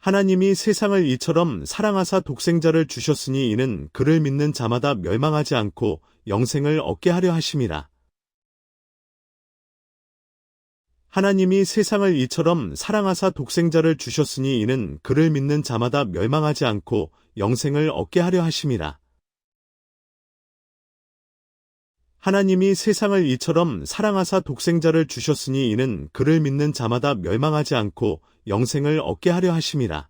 하나님이 세상을 이처럼 사랑하사 독생자를 주셨으니 이는 그를 믿는 자마다 멸망하지 않고 영생을 얻게 하려 하심이라. 하나님이 세상을 이처럼 사랑하사 독생자를 주셨으니 이는 그를 믿는 자마다 멸망하지 않고 영생을 얻게 하려 하심이라. 하나님이 세상을 이처럼 사랑하사 독생자를 주셨으니 이는 그를 믿는 자마다 멸망하지 않고 영생을 얻게 하려 하심이라.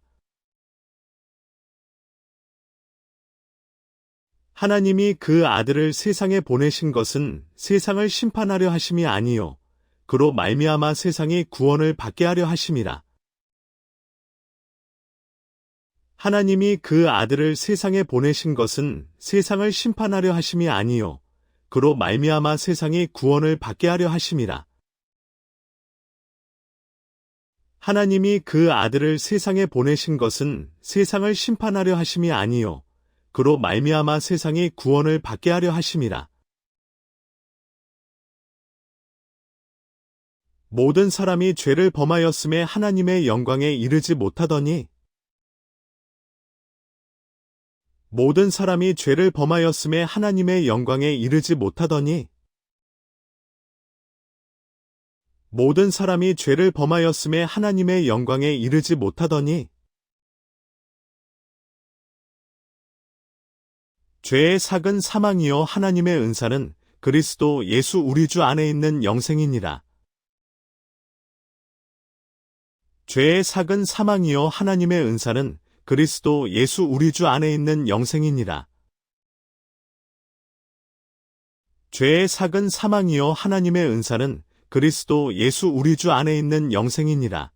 하나님이 그 아들을 세상에 보내신 것은 세상을 심판하려 하심이 아니요 그로 말미암아 세상이 구원을 받게 하려 하심이라. 하나님이 그 아들을 세상에 보내신 것은 세상을 심판하려 하심이 아니요 그로 말미암아 세상이 구원을 받게 하려 하심이라. 하나님이 그 아들을 세상에 보내신 것은 세상을 심판하려 하심이 아니요 그로 말미암아 세상이 구원을 받게 하려 하심이라. 모든 사람이 죄를 범하였음에 하나님의 영광에 이르지 못하더니 모든 사람이 죄를 범하였음에 하나님의 영광에 이르지 못하더니 모든 사람이 죄를 범하였음에 하나님의 영광에 이르지 못하더니 죄의 삭은 사망이요 하나님의 은사는 그리스도 예수 우리 주 안에 있는 영생이니라. 죄의 삭은 사망이요 하나님의 은사는 그리스도 예수 우리 주 안에 있는 영생이니라. 죄의 삭은 사망이요 하나님의 은사는 그리스도 예수 우리 주 안에 있는 영생이니라.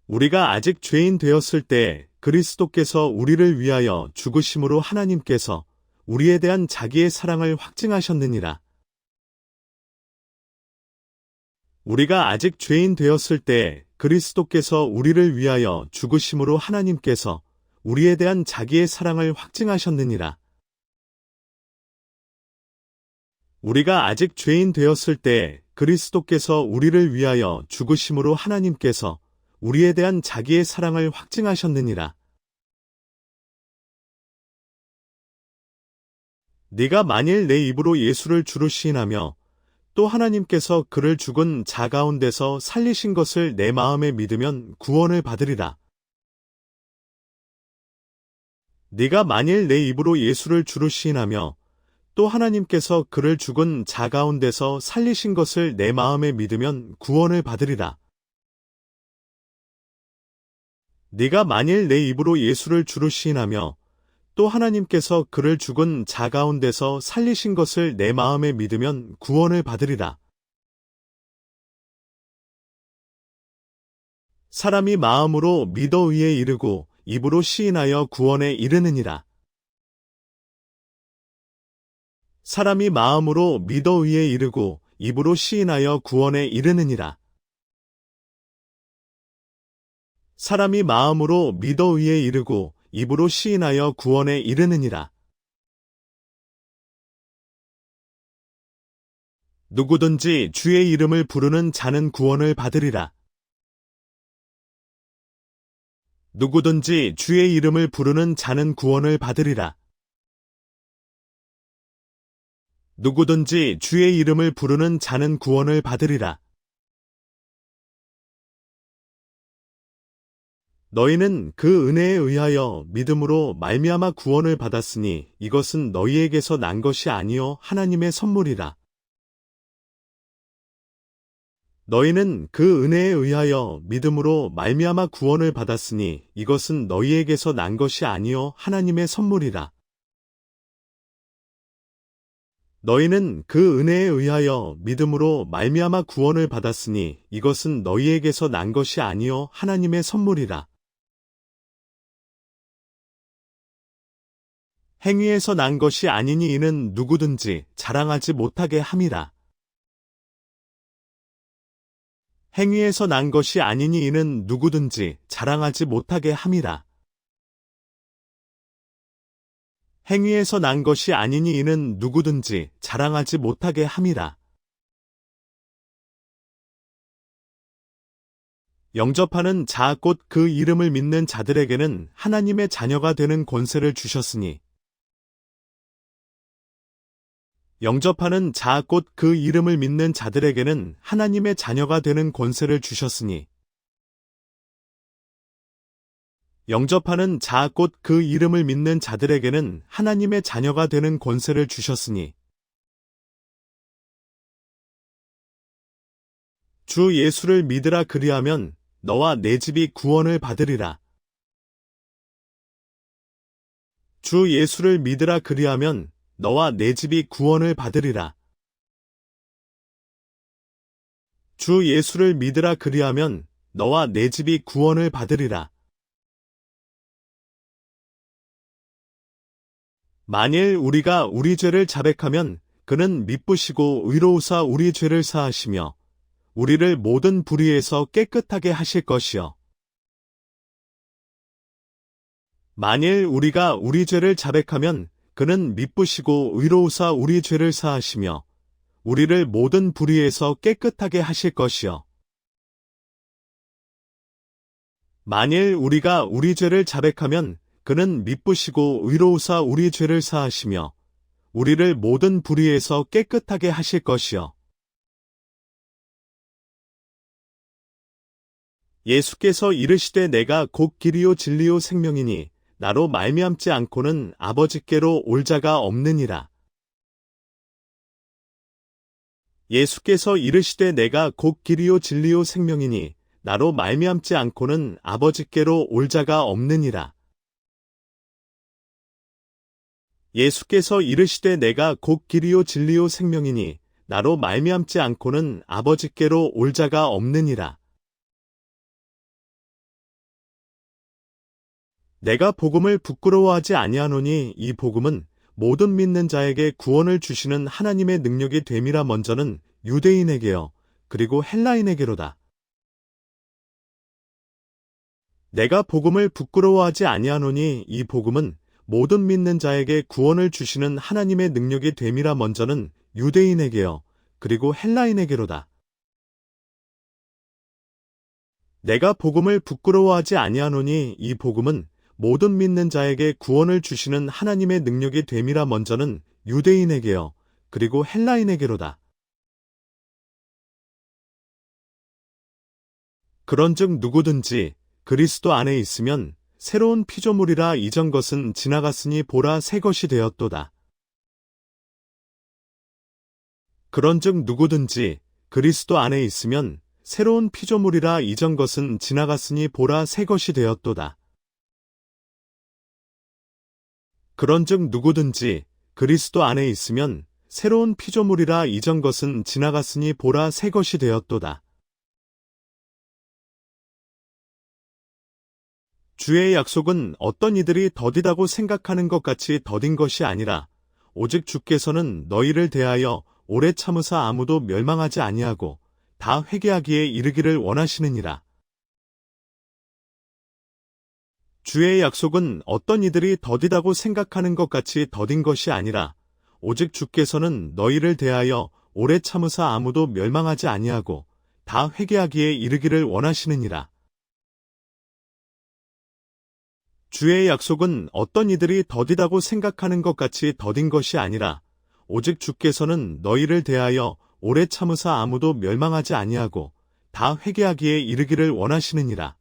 우리가 아직 죄인 되었을 때 그리스도께서 우리를 위하여 죽으심으로 하나님께서 우리에 대한 자기의 사랑을 확증하셨느니라. 우리가 아직 죄인 되었을 때 그리스도께서 우리를 위하여 죽으심으로 하나님께서 우리에 대한 자기의 사랑을 확증하셨느니라. 우리가 아직 죄인 되었을 때 그리스도께서 우리를 위하여 죽으심으로 하나님께서 우리에 대한 자기의 사랑을 확증하셨느니라. 네가 만일 내 입으로 예수를 주로 시인하며 또 하나님께서 그를 죽은 자 가운데서 살리신 것을 내 마음에 믿으면 구원을 받으리라. 네가 만일 내 입으로 예수를 주로 시인하며 또 하나님께서 그를 죽은 자 가운데서 살리신 것을 내 마음에 믿으면 구원을 받으리라. 네가 만일 내 입으로 예수를 주로 시인하며 또 하나님께서 그를 죽은 자 가운데서 살리신 것을 내 마음에 믿으면 구원을 받으리라. 사람이 마음으로 믿어 의에 이르고 입으로 시인하여 구원에 이르느니라. 사람이 마음으로 믿어 의에 이르고 입으로 시인하여 구원에 이르느니라. 사람이 마음으로 믿어 의에 이르고 입으로 시인하여 구원에 이르느니라. 누구든지 주의 이름을 부르는 자는 구원을 받으리라. 누구든지 주의 이름을 부르는 자는 구원을 받으리라. 누구든지 주의 이름을 부르는 자는 구원을 받으리라. 너희는 그 은혜에 의하여 믿음으로 말미암아 구원을 받았으니 이것은 너희에게서 난 것이 아니요 하나님의 선물이라. 너희는 그 은혜에 의하여 믿음으로 말미암아 구원을 받았으니 이것은 너희에게서 난 것이 아니요 하나님의 선물이라. 너희는 그 은혜에 의하여 믿음으로 말미암아 구원을 받았으니 이것은 너희에게서 난 것이 아니요 하나님의 선물이라. 행위에서 난 것이 아니니 이는 누구든지 자랑하지 못하게 함이라. 행위에서 난 것이 아니니 이는 누구든지 자랑하지 못하게 함이라. 행위에서 난 것이 아니니 이는 누구든지 자랑하지 못하게 함이라. 영접하는 자 곧 그 이름을 믿는 자들에게는 하나님의 자녀가 되는 권세를 주셨으니. 영접하는 자 곧 그 이름을 믿는 자들에게는 하나님의 자녀가 되는 권세를 주셨으니. 영접하는 자 곧 그 이름을 믿는 자들에게는 하나님의 자녀가 되는 권세를 주셨으니. 주 예수를 믿으라 그리하면 너와 내 집이 구원을 받으리라. 주 예수를 믿으라 그리하면 너와 내 집이 구원을 받으리라. 주 예수를 믿으라 그리하면 너와 내 집이 구원을 받으리라. 만일 우리가 우리 죄를 자백하면 그는 미쁘시고 의로우사 우리 죄를 사하시며 우리를 모든 불의에서 깨끗하게 하실 것이요. 만일 우리가 우리 죄를 자백하면 그는 미쁘시고 의로우사 우리 죄를 사하시며 우리를 모든 불의에서 깨끗하게 하실 것이요. 만일 우리가 우리 죄를 자백하면 그는 미쁘시고 의로우사 우리 죄를 사하시며 우리를 모든 불의에서 깨끗하게 하실 것이요. 예수께서 이르시되 내가 곧 길이요 진리요 생명이니 나로 말미암지 않고는 아버지께로 올 자가 없느니라. 예수께서 이르시되 내가 곧 길이요 진리요 생명이니 나로 말미암지 않고는 아버지께로 올 자가 없느니라. 예수께서 이르시되 내가 곧 길이요 진리요 생명이니 나로 말미암지 않고는 아버지께로 올 자가 없느니라. 내가 복음을 부끄러워하지 아니하노니 이 복음은 모든 믿는 자에게 구원을 주시는 하나님의 능력이 됨이라. 먼저는 유대인에게요 그리고 헬라인에게로다. 내가 복음을 부끄러워하지 아니하노니 이 복음은 모든 믿는 자에게 구원을 주시는 하나님의 능력이 됨이라. 먼저는 유대인에게요 그리고 헬라인에게로다. 내가 복음을 부끄러워하지 아니하노니 이 복음은 모든 믿는 자에게 구원을 주시는 하나님의 능력이 됨이라. 먼저는 유대인에게요 그리고 헬라인에게로다. 그런즉 누구든지 그리스도 안에 있으면 새로운 피조물이라. 이전 것은 지나갔으니 보라 새 것이 되었도다. 그런즉 누구든지 그리스도 안에 있으면 새로운 피조물이라. 이전 것은 지나갔으니 보라 새 것이 되었도다. 그런즉 누구든지 그리스도 안에 있으면 새로운 피조물이라. 이전 것은 지나갔으니 보라 새 것이 되었도다. 주의 약속은 어떤 이들이 더디다고 생각하는 것 같이 더딘 것이 아니라 오직 주께서는 너희를 대하여 오래 참으사 아무도 멸망하지 아니하고 다 회개하기에 이르기를 원하시느니라. 주의 약속은 어떤 이들이 더디다고 생각하는 것 같이 더딘 것이 아니라 오직 주께서는 너희를 대하여 오래 참으사 아무도 멸망하지 아니하고 다 회개하기에 이르기를 원하시느니라. 주의 약속은 어떤 이들이 더디다고 생각하는 것 같이 더딘 것이 아니라 오직 주께서는 너희를 대하여 오래 참으사 아무도 멸망하지 아니하고 다 회개하기에 이르기를 원하시느니라.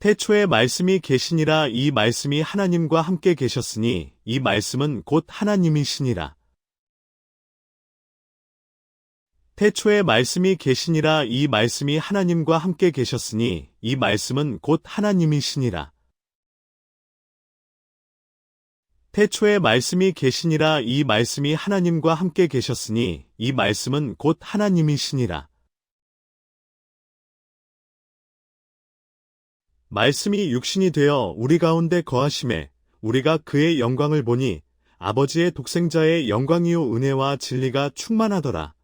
태초에 말씀이 계시니라. 이 말씀이 하나님과 함께 계셨으니 이 말씀은 곧 하나님이시니라. 태초에 말씀이 계시니라. 이 말씀이 하나님과 함께 계셨으니 이 말씀은 곧 하나님이시니라. 태초에 말씀이 계시니라. 이 말씀이 하나님과 함께 계셨으니 이 말씀은 곧 하나님이시니라. 말씀이 육신이 되어 우리 가운데 거하심에 우리가 그의 영광을 보니 아버지의 독생자의 영광이요 은혜와 진리가 충만하더라.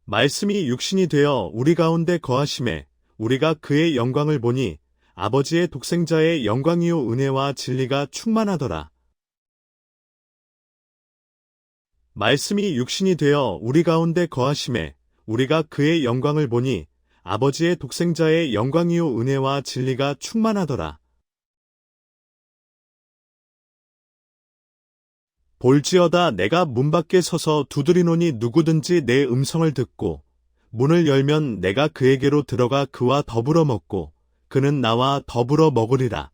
말씀이 육신이 되어 우리 가운데 거하심에 우리가 그의 영광을 보니 아버지의 독생자의 영광이요 은혜와 진리가 충만하더라. 말씀이 육신이 되어 우리 가운데 거하심에 우리가 그의 영광을 보니 아버지의 독생자의 영광이요 은혜와 진리가 충만하더라. 볼지어다 내가 문 밖에 서서 두드리노니 누구든지 내 음성을 듣고 문을 열면 내가 그에게로 들어가 그와 더불어 먹고 그는 나와 더불어 먹으리라.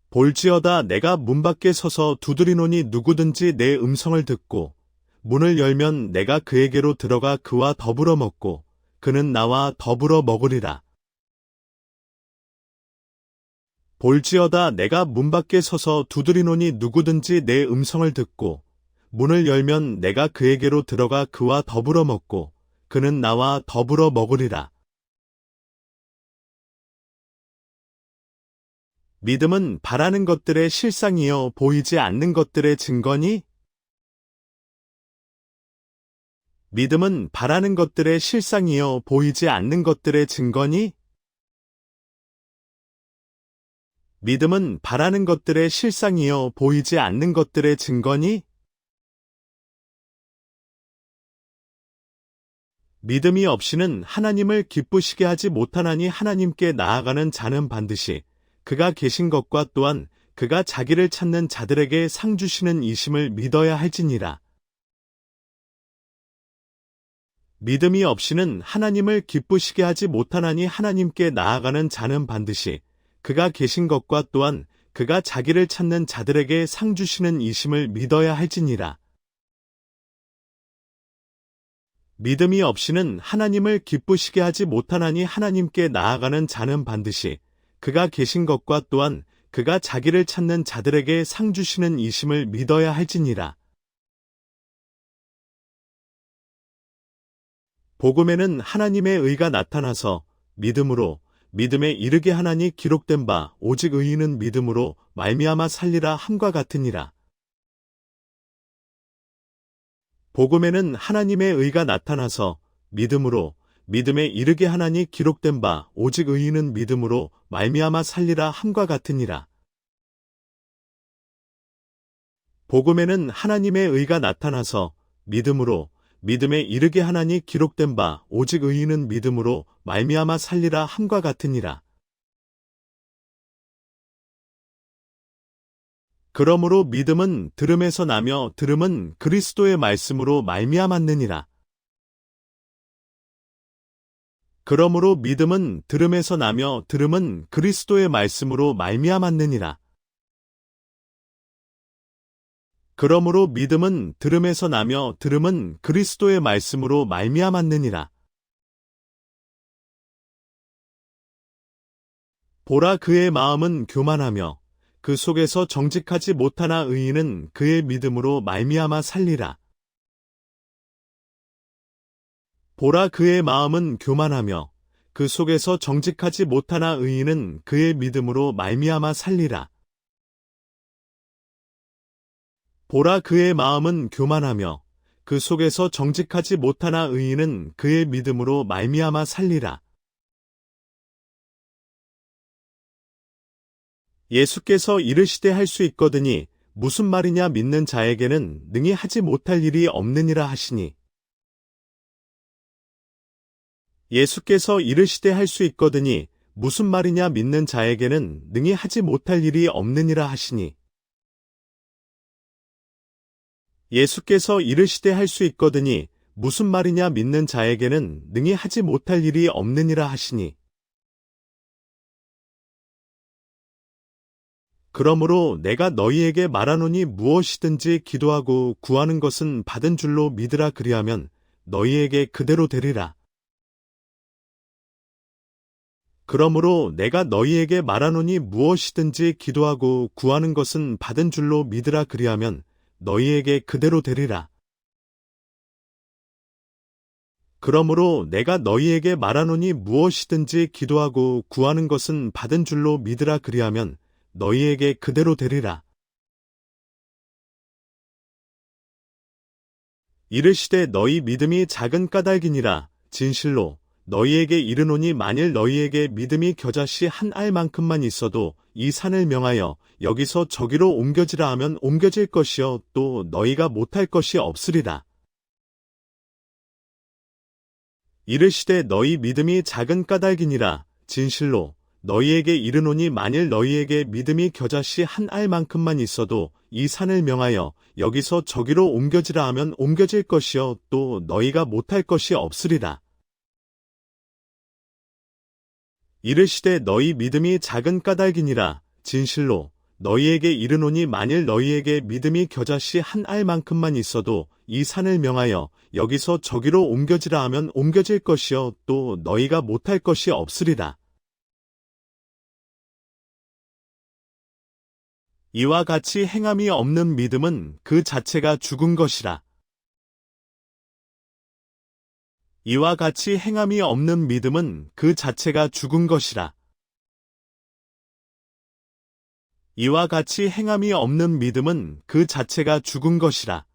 볼지어다 내가 문 밖에 서서 두드리노니 누구든지 내 음성을 듣고 문을 열면 내가 그에게로 들어가 그와 더불어 먹고 그는 나와 더불어 먹으리라. 볼지어다 내가 문 밖에 서서 두드리노니 누구든지 내 음성을 듣고 문을 열면 내가 그에게로 들어가 그와 더불어 먹고 그는 나와 더불어 먹으리라. 믿음은 바라는 것들의 실상이요 보이지 않는 것들의 증거니? 믿음은 바라는 것들의 실상이요 보이지 않는 것들의 증거니? 믿음은 바라는 것들의 실상이요 보이지 않는 것들의 증거니? 믿음이 없이는 하나님을 기쁘시게 하지 못하나니 하나님께 나아가는 자는 반드시 그가 계신 것과 또한 그가 자기를 찾는 자들에게 상 주시는 이심을 믿어야 할지니라. 믿음이 없이는 하나님을 기쁘시게 하지 못하나니 하나님께 나아가는 자는 반드시 그가 계신 것과 또한 그가 자기를 찾는 자들에게 상 주시는 이심을 믿어야 할지니라. 믿음이 없이는 하나님을 기쁘시게 하지 못하나니 하나님께 나아가는 자는 반드시 그가 계신 것과 또한 그가 자기를 찾는 자들에게 상 주시는 이심을 믿어야 할지니라. 복음에는 하나님의 의가 나타나서 믿음으로 믿음에 이르게 하나니 기록된 바 오직 의인은 믿음으로 말미암아 살리라 함과 같으니라. 복음에는 하나님의 의가 나타나서 믿음으로 믿음에 이르게 하나니 기록된 바 오직 의인은 믿음으로 말미암아 살리라 함과 같으니라. 복음에는 하나님의 의가 나타나서 믿음으로 믿음에 이르게 하나니 기록된 바 오직 의인은 믿음으로 말미암아 살리라 함과 같으니라. 그러므로 믿음은 들음에서 나며 들음은 그리스도의 말씀으로 말미암았느니라. 그러므로 믿음은 들음에서 나며 들음은 그리스도의 말씀으로 말미암았느니라. 그러므로 믿음은 들음에서 나며 들음은 그리스도의 말씀으로 말미암았느니라. 보라 그의 마음은 교만하며 그 속에서 정직하지 못하나 의인은 그의 믿음으로 말미암아 살리라. 보라 그의 마음은 교만하며 그 속에서 정직하지 못하나 의인은 그의 믿음으로 말미암아 살리라. 보라 그의 마음은 교만하며 그 속에서 정직하지 못하나 의인은 그의 믿음으로 말미암아 살리라. 예수께서 이르시되 할 수 있거드니 무슨 말이냐 믿는 자에게는 능히 하지 못할 일이 없느니라 하시니. 예수께서 이르시되 할 수 있거드니 무슨 말이냐 믿는 자에게는 능히 하지 못할 일이 없느니라 하시니. 예수께서 이르시되 할 수 있거드니 무슨 말이냐 믿는 자에게는 능히 하지 못할 일이 없느니라 하시니. 그러므로 내가 너희에게 말하노니 무엇이든지 기도하고 구하는 것은 받은 줄로 믿으라 그리하면 너희에게 그대로 되리라. 그러므로 내가 너희에게 말하노니 무엇이든지 기도하고 구하는 것은 받은 줄로 믿으라 그리하면 너희에게 그대로 되리라. 그러므로 내가 너희에게 말하노니 무엇이든지 기도하고 구하는 것은 받은 줄로 믿으라 그리하면 너희에게 그대로 되리라. 이르시되 너희 믿음이 작은 까닭이니라. 진실로 너희에게 이르노니 만일 너희에게 믿음이 겨자씨 한 알만큼만 있어도 이 산을 명하여 여기서 저기로 옮겨지라 하면 옮겨질 것이요 또 너희가 못할 것이 없으리라. 이르시되 너희 믿음이 작은 까닭이니라. 진실로 너희에게 이르노니 만일 너희에게 믿음이 겨자씨 한 알만큼만 있어도 이 산을 명하여 여기서 저기로 옮겨지라 하면 옮겨질 것이요 또 너희가 못할 것이 없으리라. 이르시되 너희 믿음이 작은 까닭이니라. 진실로 너희에게 이르노니 만일 너희에게 믿음이 겨자씨 한 알만큼만 있어도 이 산을 명하여 여기서 저기로 옮겨지라 하면 옮겨질 것이요 또 너희가 못할 것이 없으리라. 이와 같이 행함이 없는 믿음은 그 자체가 죽은 것이라. 이와 같이 행함이 없는 믿음은 그 자체가 죽은 것이라. 이와 같이 행함이 없는 믿음은 그 자체가 죽은 것이라.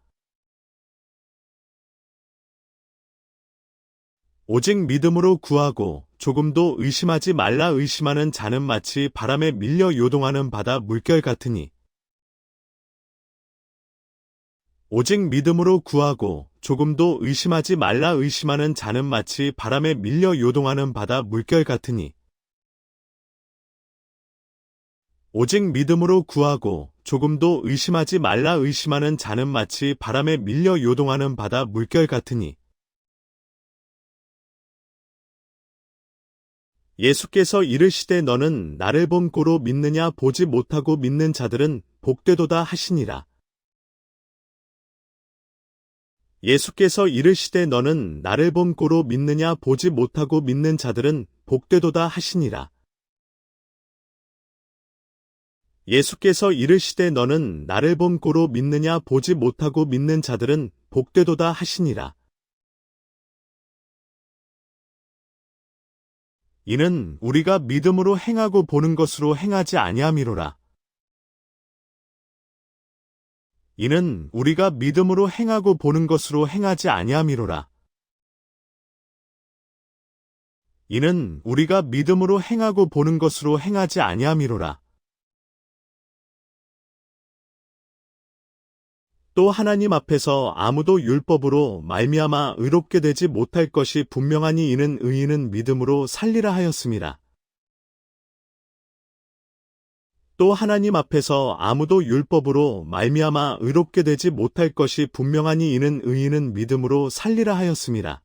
오직 믿음으로 구하고 조금도 의심하지 말라. 의심하는 자는 마치 바람에 밀려 요동하는 바다 물결 같으니. 오직 믿음으로 구하고 조금도 의심하지 말라. 의심하는 자는 마치 바람에 밀려 요동하는 바다 물결 같으니. 오직 믿음으로 구하고 조금도 의심하지 말라. 의심하는 자는 마치 바람에 밀려 요동하는 바다 물결 같으니. 예수께서 이르시되 너는 나를 본 고로 믿느냐. 보지 못하고 믿는 자들은 복되도다 하시니라. 예수께서 이르시되 너는 나를 본 고로 믿느냐. 보지 못하고 믿는 자들은 복되도다 하시니라. 예수께서 이르시되 너는 나를 본 고로 믿느냐. 보지 못하고 믿는 자들은 복되도다 하시니라. 이는 우리가 믿음으로 행하고 보는 것으로 행하지 아니함이로라. 이는 우리가 믿음으로 행하고 보는 것으로 행하지 아니함이로라. 이는 우리가 믿음으로 행하고 보는 것으로 행하지 아니함이로라. 또 하나님 앞에서 아무도 율법으로 말미암아 의롭게 되지 못할 것이 분명하니 이는 의인은 믿음으로 살리라 하였음이라. 또 하나님 앞에서 아무도 율법으로 말미암아 의롭게 되지 못할 것이 분명하니 이는 의인은 믿음으로 살리라 하였음이라.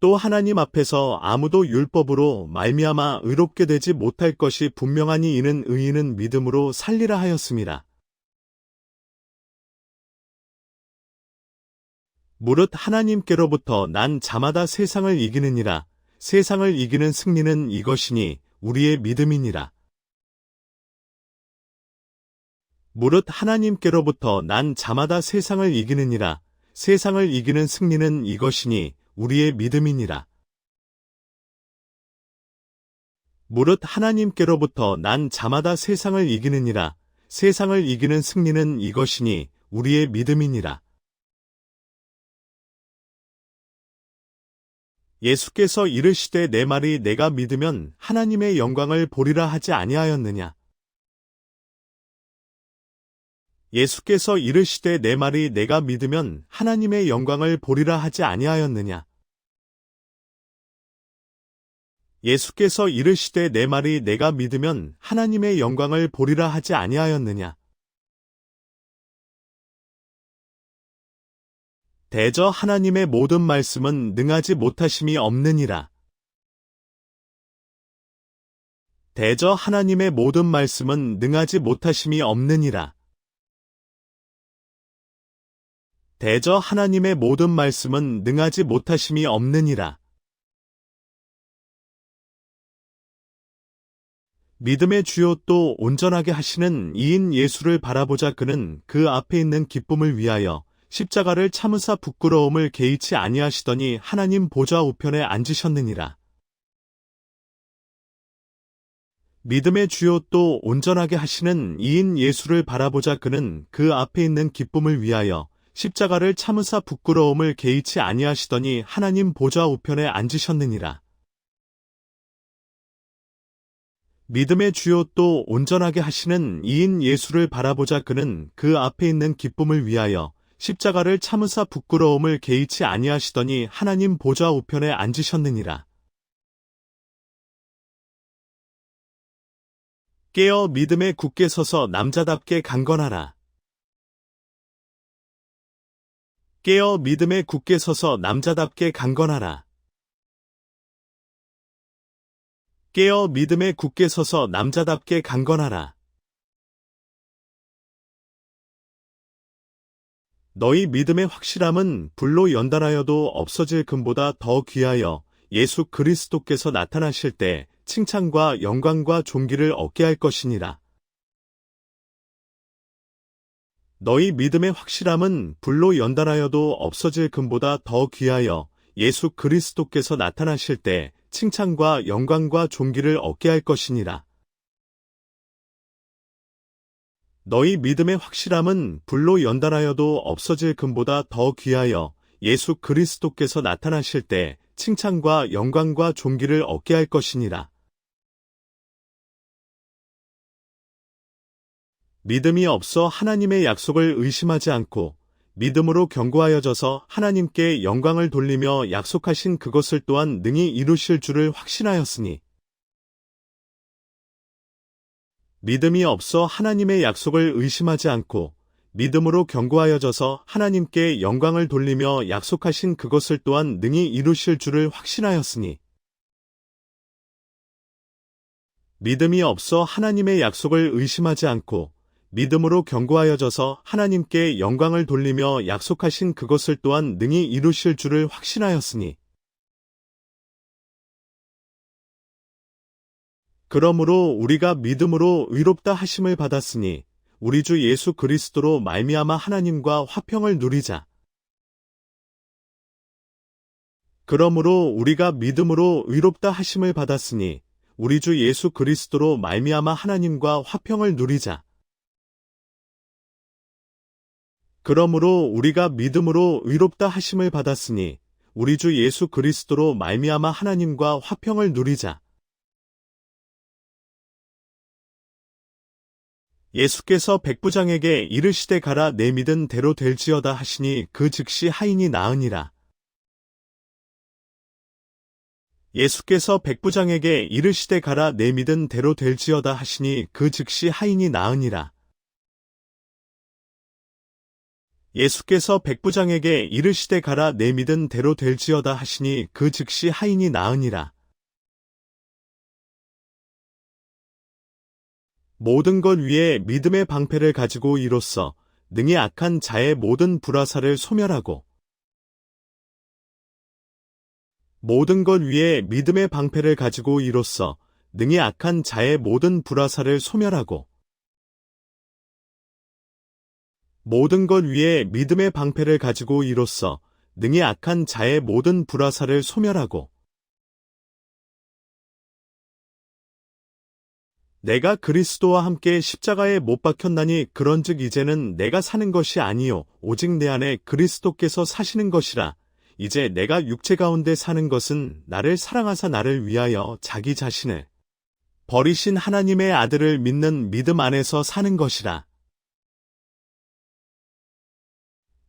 또 하나님 앞에서 아무도 율법으로 말미암아 의롭게 되지 못할 것이 분명하니 이는 의인은 믿음으로 살리라 하였음이라. 무릇 하나님께로부터 난 자마다 세상을 이기느니라. 세상을 이기는 승리는 이것이니 우리의 믿음이니라. 무릇 하나님께로부터 난 자마다 세상을 이기느니라. 세상을 이기는 승리는 이것이니 우리의 믿음이니라. 무릇 하나님께로부터 난 자마다 세상을 이기느니라. 세상을 이기는 승리는 이것이니 우리의 믿음이니라. 예수께서 이르시되 내 말이 내가 믿으면 하나님의 영광을 보리라 하지 아니하였느냐. 예수께서 이르시되 내 말이 내가 믿으면 하나님의 영광을 보리라 하지 아니하였느냐. 예수께서 이르시되 내 말이 내가 믿으면 하나님의 영광을 보리라 하지 아니하였느냐. 대저 하나님의 모든 말씀은 능하지 못하심이 없느니라. 대저 하나님의 모든 말씀은 능하지 못하심이 없느니라. 대저 하나님의 모든 말씀은 능하지 못하심이 없느니라. 믿음의 주요 또 온전하게 하시는 이인 예수를 바라보자. 그는 그 앞에 있는 기쁨을 위하여 십자가를 참으사 부끄러움을 개의치 아니하시더니 하나님 보좌 우편에 앉으셨느니라. 믿음의 주요 또 온전하게 하시는 이인 예수를 바라보자. 그는 그 앞에 있는 기쁨을 위하여 십자가를 참으사 부끄러움을 개의치 아니하시더니 하나님 보좌 우편에 앉으셨느니라. 믿음의 주요 또 온전하게 하시는 이인 예수를 바라보자. 그는 그 앞에 있는 기쁨을 위하여 십자가를 참으사 부끄러움을 개의치 아니하시더니 하나님 보좌 우편에 앉으셨느니라. 깨어 믿음에 굳게 서서 남자답게 강건하라. 깨어 믿음에 굳게 서서 남자답게 강건하라. 깨어 믿음에 굳게 서서 남자답게 강건하라. 너희 믿음의 확실함은 불로 연단하여도 없어질 금보다 더 귀하여 예수 그리스도께서 나타나실 때 칭찬과 영광과 존귀를 얻게 할 것이니라. 너희 믿음의 확실함은 불로 연단하여도 없어질 금보다 더 귀하여 예수 그리스도께서 나타나실 때 칭찬과 영광과 존귀를 얻게 할 것이니라. 너희 믿음의 확실함은 불로 연단하여도 없어질 금보다 더 귀하여 예수 그리스도께서 나타나실 때 칭찬과 영광과 존귀를 얻게 할 것이니라. 믿음이 없어 하나님의 약속을 의심하지 않고 믿음으로 견고하여져서 하나님께 영광을 돌리며 약속하신 그것을 또한 능히 이루실 줄을 확신하였으니 믿음이 없어 하나님의 약속을 의심하지 않고 믿음으로 견고하여져서 하나님께 영광을 돌리며 약속하신 그것을 또한 능히 이루실 줄을 확신하였으니 믿음이 없어 하나님의 약속을 의심하지 않고 믿음으로 견고하여져서 하나님께 영광을 돌리며 약속하신 그것을 또한 능히 이루실 줄을 확신하였으니 그러므로 우리가 믿음으로 의롭다 하심을 받았으니 우리 주 예수 그리스도로 말미암아 하나님과 화평을 누리자. 그러므로 우리가 믿음으로 의롭다 하심을 받았으니 우리 주 예수 그리스도로 말미암아 하나님과 화평을 누리자. 그러므로 우리가 믿음으로 의롭다 하심을 받았으니 우리 주 예수 그리스도로 말미암아 하나님과 화평을 누리자. 예수께서 백부장에게 이르시되 가라 내 믿은 대로 될지어다 하시니 그 즉시 하인이 나으니라. 예수께서 백부장에게 이르시되 가라 내 믿은 대로 될지어다 하시니 그 즉시 하인이 나으니라. 예수께서 백부장에게 이르시되 가라 내 믿은 대로 될지어다 하시니 그 즉시 하인이 나으니라. 모든 것 위에 믿음의 방패를 가지고 이로써 능히 악한 자의 모든 불화살을 소멸하고 모든 것 위에 믿음의 방패를 가지고 이로써 능히 악한 자의 모든 불화살을 소멸하고 모든 것 위에 믿음의 방패를 가지고 이로써 능히 악한 자의 모든 불화살을 소멸하고 내가 그리스도와 함께 십자가에 못 박혔나니 그런즉 이제는 내가 사는 것이 아니요 오직 내 안에 그리스도께서 사시는 것이라. 이제 내가 육체 가운데 사는 것은 나를 사랑하사 나를 위하여 자기 자신을 버리신 하나님의 아들을 믿는 믿음 안에서 사는 것이라.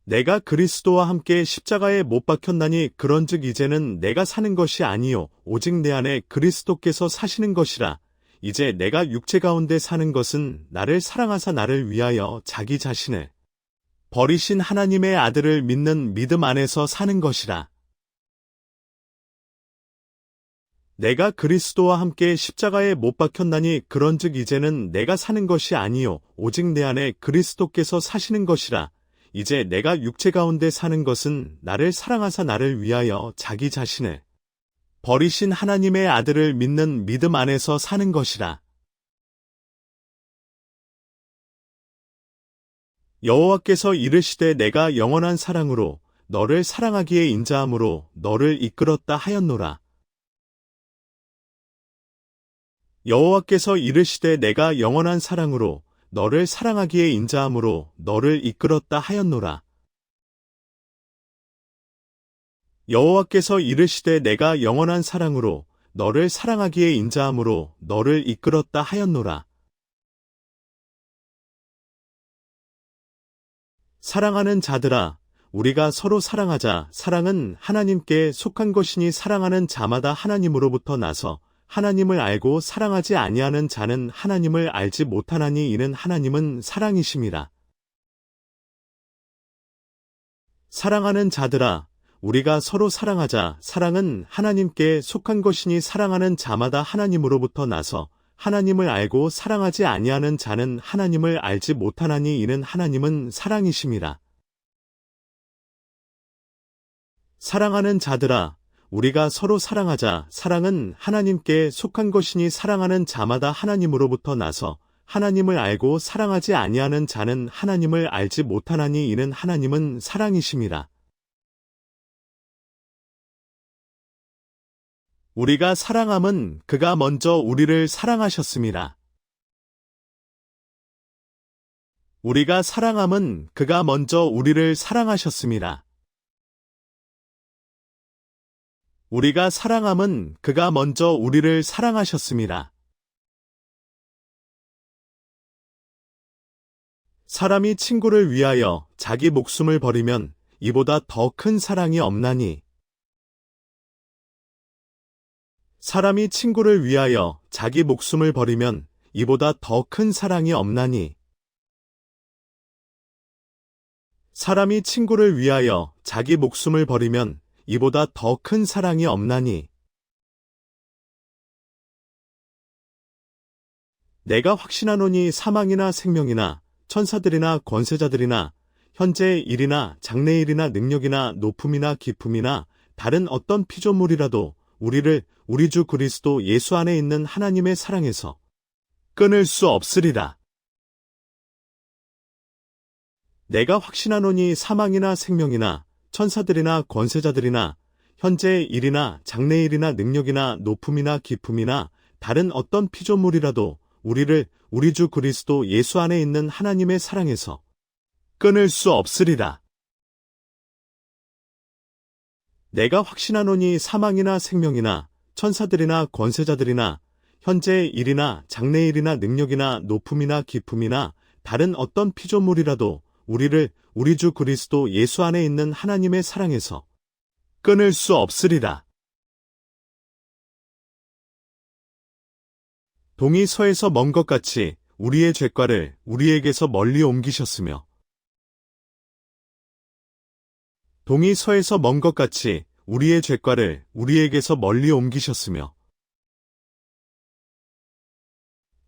내가 그리스도와 함께 십자가에 못 박혔나니 그런즉 이제는 내가 사는 것이 아니요 오직 내 안에 그리스도께서 사시는 것이라. 이제 내가 육체 가운데 사는 것은 나를 사랑하사 나를 위하여 자기 자신을 버리신 하나님의 아들을 믿는 믿음 안에서 사는 것이라. 내가 그리스도와 함께 십자가에 못 박혔나니 그런즉 이제는 내가 사는 것이 아니요 오직 내 안에 그리스도께서 사시는 것이라. 이제 내가 육체 가운데 사는 것은 나를 사랑하사 나를 위하여 자기 자신을 버리신 하나님의 아들을 믿는 믿음 안에서 사는 것이라. 여호와께서 이르시되 내가 영원한 사랑으로 너를 사랑하기에 인자함으로 너를 이끌었다 하였노라. 여호와께서 이르시되 내가 영원한 사랑으로 너를 사랑하기에 인자함으로 너를 이끌었다 하였노라. 여호와께서 이르시되 내가 영원한 사랑으로 너를 사랑하기에 인자함으로 너를 이끌었다 하였노라. 사랑하는 자들아, 우리가 서로 사랑하자. 사랑은 하나님께 속한 것이니 사랑하는 자마다 하나님으로부터 나서 하나님을 알고 사랑하지 아니하는 자는 하나님을 알지 못하나니 이는 하나님은 사랑이심이라. 사랑하는 자들아, 우리가 서로 사랑하자. 사랑은 하나님께 속한 것이니 사랑하는 자마다 하나님으로부터 나서 하나님을 알고 사랑하지 아니하는 자는 하나님을 알지 못하나니 이는 하나님은 사랑이심이라. 사랑하는 자들아, 우리가 서로 사랑하자. 사랑은 하나님께 속한 것이니 사랑하는 자마다 하나님으로부터 나서 하나님을 알고 사랑하지 아니하는 자는 하나님을 알지 못하나니 이는 하나님은 사랑이심이라. 우리가 사랑함은 그가 먼저 우리를 사랑하셨음이라. 우리가 사랑함은 그가 먼저 우리를 사랑하셨음이라. 우리가 사랑함은 그가 먼저 우리를 사랑하셨음이라. 사람이 친구를 위하여 자기 목숨을 버리면 이보다 더 큰 사랑이 없나니. 사람이 친구를 위하여 자기 목숨을 버리면 이보다 더 큰 사랑이 없나니. 사람이 친구를 위하여 자기 목숨을 버리면 이보다 더 큰 사랑이 없나니. 내가 확신하노니 사망이나 생명이나 천사들이나 권세자들이나 현재의 일이나 장래일이나 능력이나 높음이나 깊음이나 다른 어떤 피조물이라도 우리를 우리 주 그리스도 예수 안에 있는 하나님의 사랑에서 끊을 수 없으리라. 내가 확신하노니 사망이나 생명이나 천사들이나 권세자들이나 현재의 일이나 장래일이나 능력이나 높음이나 깊음이나 다른 어떤 피조물이라도 우리를 우리 주 그리스도 예수 안에 있는 하나님의 사랑에서 끊을 수 없으리라. 내가 확신하노니 사망이나 생명이나 천사들이나 권세자들이나 현재의 일이나 장래일이나 능력이나 높음이나 깊음이나 다른 어떤 피조물이라도 우리를 우리 주 그리스도 예수 안에 있는 하나님의 사랑에서 끊을 수 없으리라. 동이 서에서 먼 것 같이 우리의 죄과를 우리에게서 멀리 옮기셨으며 동이 서에서 먼 것 같이 우리의 죄과를 우리에게서 멀리 옮기셨으며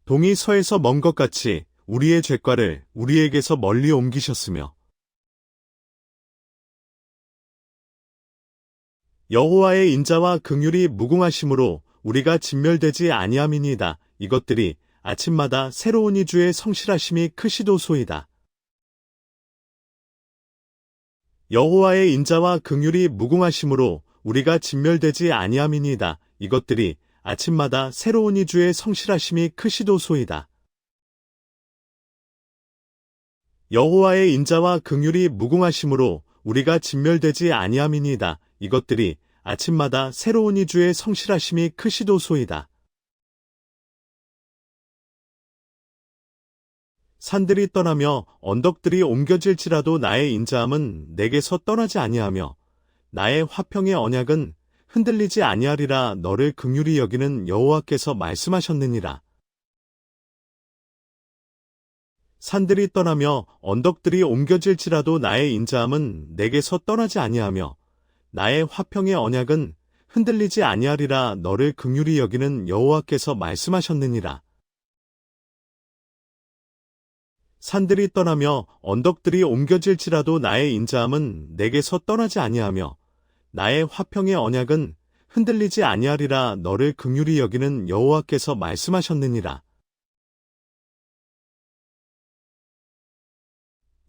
동이 서에서 먼 것 같이 우리의 죄과를 우리에게서 멀리 옮기셨으며 여호와의 인자와 긍휼이 무궁하심으로 우리가 진멸되지 아니함이니이다. 이것들이 아침마다 새로우니 주의 성실하심이 크시도소이다. 여호와의 인자와 긍휼이 무궁하심으로 우리가 진멸되지 아니함이니이다. 이것들이 아침마다 새로우니 주의 성실하심이 크시도소이다. 여호와의 인자와 긍휼이 무궁하심으로 우리가 진멸되지 아니함이니이다. 이것들이 아침마다 새로우니 주의 성실하심이 크시도소이다. 산들이 떠나며 언덕들이 옮겨질지라도 나의 인자함은 내게서 떠나지 아니하며 나의 화평의 언약은 흔들리지 아니하리라. 너를 긍휼히 여기는 여호와께서 말씀하셨느니라. 산들이 떠나며 언덕들이 옮겨질지라도 나의 인자함은 내게서 떠나지 아니하며 나의 화평의 언약은 흔들리지 아니하리라. 너를 긍휼히 여기는 여호와께서 말씀하셨느니라. 산들이 떠나며 언덕들이 옮겨질지라도 나의 인자함은 내게서 떠나지 아니하며 나의 화평의 언약은 흔들리지 아니하리라. 너를 긍휼히 여기는 여호와께서 말씀하셨느니라.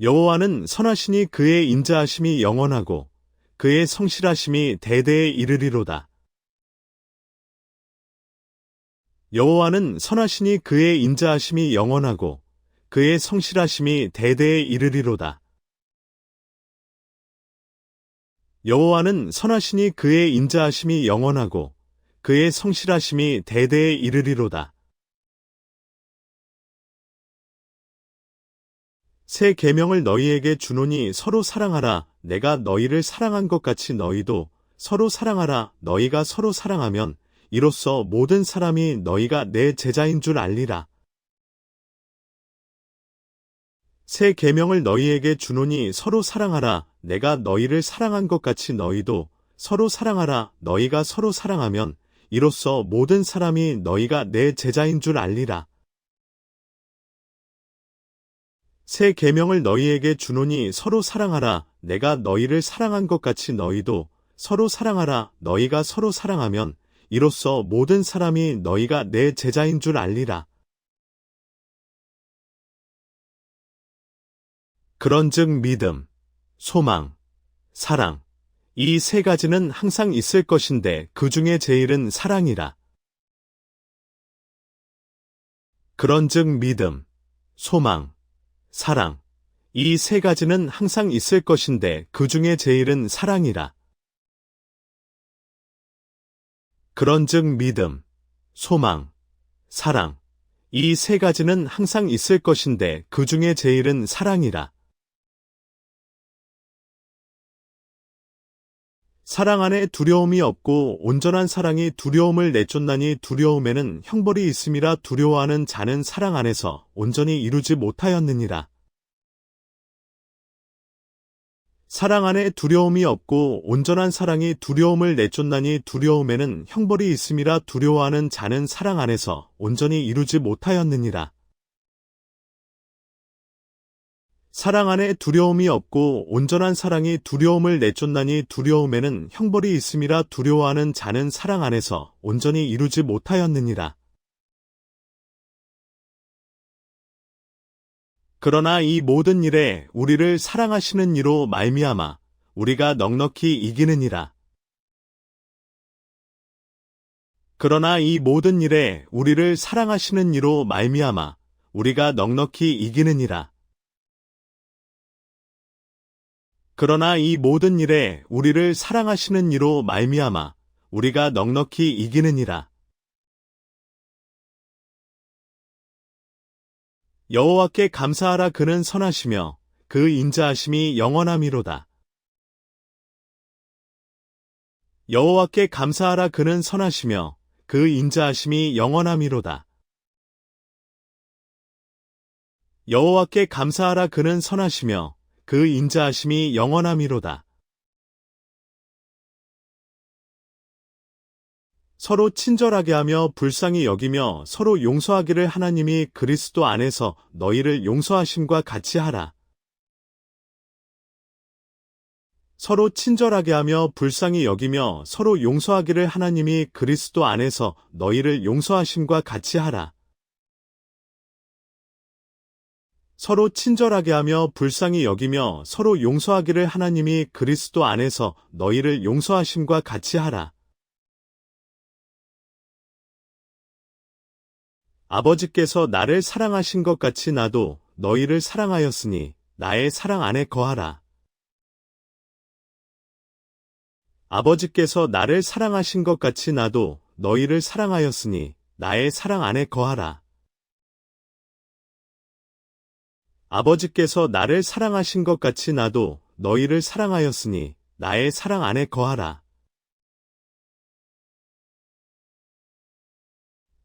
여호와는 선하시니 그의 인자하심이 영원하고 그의 성실하심이 대대에 이르리로다. 여호와는 선하시니 그의 인자하심이 영원하고 그의 성실하심이 대대에 이르리로다. 여호와는 선하시니 그의 인자하심이 영원하고 그의 성실하심이 대대에 이르리로다. 새 계명을 너희에게 주노니 서로 사랑하라. 내가 너희를 사랑한 것 같이 너희도 서로 사랑하라. 너희가 서로 사랑하면 이로써 모든 사람이 너희가 내 제자인 줄 알리라. 새 계명을 너희에게 주노니 서로 사랑하라. 내가 너희를 사랑한 것 같이 너희도 서로 사랑하라. 너희가 서로 사랑하면 이로써 모든 사람이 너희가 내 제자인 줄 알리라. 새 계명을 너희에게 주노니 서로 사랑하라. 내가 너희를 사랑한 것 같이 너희도 서로 사랑하라. 너희가 서로 사랑하면 이로써 모든 사람이 너희가 내 제자인 줄 알리라. 그런즉 믿음, 소망, 사랑, 이 세 가지는 항상 있을 것인데 그 중에 제일은 사랑이라. 그런즉 믿음, 소망, 사랑, 이 세 가지는 항상 있을 것인데 그 중에 제일은 사랑이라. 그런즉 믿음, 소망, 사랑, 이 세 가지는 항상 있을 것인데 그 중에 제일은 사랑이라. 사랑 안에 두려움이 없고 온전한 사랑이 두려움을 내쫓나니 두려움에는 형벌이 있음이라. 두려워하는 자는 사랑 안에서 온전히 이루지 못하였느니라. 사랑 안에 두려움이 없고 온전한 사랑이 두려움을 내쫓나니 두려움에는 형벌이 있음이라. 두려워하는 자는 사랑 안에서 온전히 이루지 못하였느니라. 사랑 안에 두려움이 없고 온전한 사랑이 두려움을 내쫓나니 두려움에는 형벌이 있음이라. 두려워하는 자는 사랑 안에서 온전히 이루지 못하였느니라. 그러나 이 모든 일에 우리를 사랑하시는 이로 말미암아 우리가 넉넉히 이기느니라. 그러나 이 모든 일에 우리를 사랑하시는 이로 말미암아 우리가 넉넉히 이기느니라. 그러나 이 모든 일에 우리를 사랑하시는 이로 말미암아 우리가 넉넉히 이기느니라. 여호와께 감사하라. 그는 선하시며 그 인자하심이 영원함이로다. 여호와께 감사하라. 그는 선하시며 그 인자하심이 영원함이로다. 여호와께 감사하라. 그는 선하시며 그 인자하심이 영원함이로다. 서로 친절하게 하며 불쌍히 여기며 서로 용서하기를 하나님이 그리스도 안에서 너희를 용서하심과 같이 하라. 서로 친절하게 하며 불쌍히 여기며 서로 용서하기를 하나님이 그리스도 안에서 너희를 용서하심과 같이 하라. 서로 친절하게 하며 불쌍히 여기며 서로 용서하기를 하나님이 그리스도 안에서 너희를 용서하심과 같이 하라. 아버지께서 나를 사랑하신 것 같이 나도 너희를 사랑하였으니 나의 사랑 안에 거하라. 아버지께서 나를 사랑하신 것 같이 나도 너희를 사랑하였으니 나의 사랑 안에 거하라. 아버지께서 나를 사랑하신 것 같이 나도 너희를 사랑하였으니 나의 사랑 안에 거하라.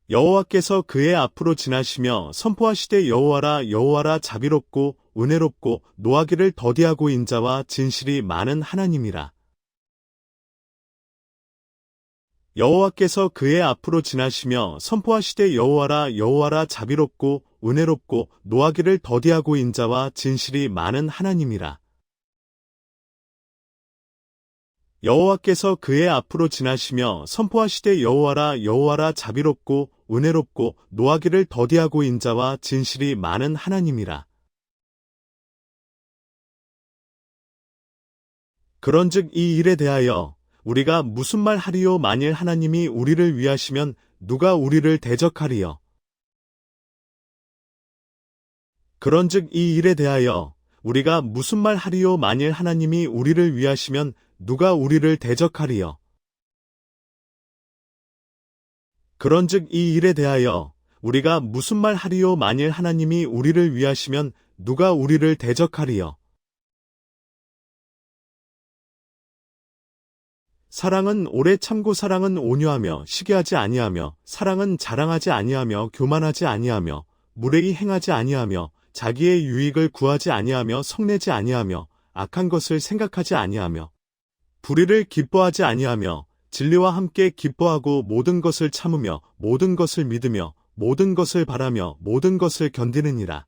여호와께서 그의 앞으로 지나시며 선포하시되 여호와라 여호와라 자비롭고 은혜롭고 노하기를 더디하고 인자와 진실이 많은 하나님이라. 여호와께서 그의 앞으로 지나시며 선포하시되 여호와라 여호와라 자비롭고 은혜롭고 노하기를 더디하고 인자와 진실이 많은 하나님이라. 여호와께서 그의 앞으로 지나시며 선포하시되 여호와라 여호와라 자비롭고 은혜롭고 노하기를 더디하고 인자와 진실이 많은 하나님이라. 그런즉 이 일에 대하여 우리가 무슨 말 하리요? 만일 하나님이 우리를 위하시면 누가 우리를 대적하리요? 그런즉 이 일에 대하여 우리가 무슨 말 하리요? 만일 하나님이 우리를 위하시면 누가 우리를 대적하리요? 그런즉 이 일에 대하여 우리가 무슨 말 하리요? 만일 하나님이 우리를 위하시면 누가 우리를 대적하리요? 사랑은 오래 참고 사랑은 온유하며 시기하지 아니하며 사랑은 자랑하지 아니하며 교만하지 아니하며 무례히 행하지 아니하며 자기의 유익을 구하지 아니하며 성내지 아니하며 악한 것을 생각하지 아니하며 불의를 기뻐하지 아니하며 진리와 함께 기뻐하고 모든 것을 참으며 모든 것을 믿으며 모든 것을 바라며 모든 것을 견디느니라.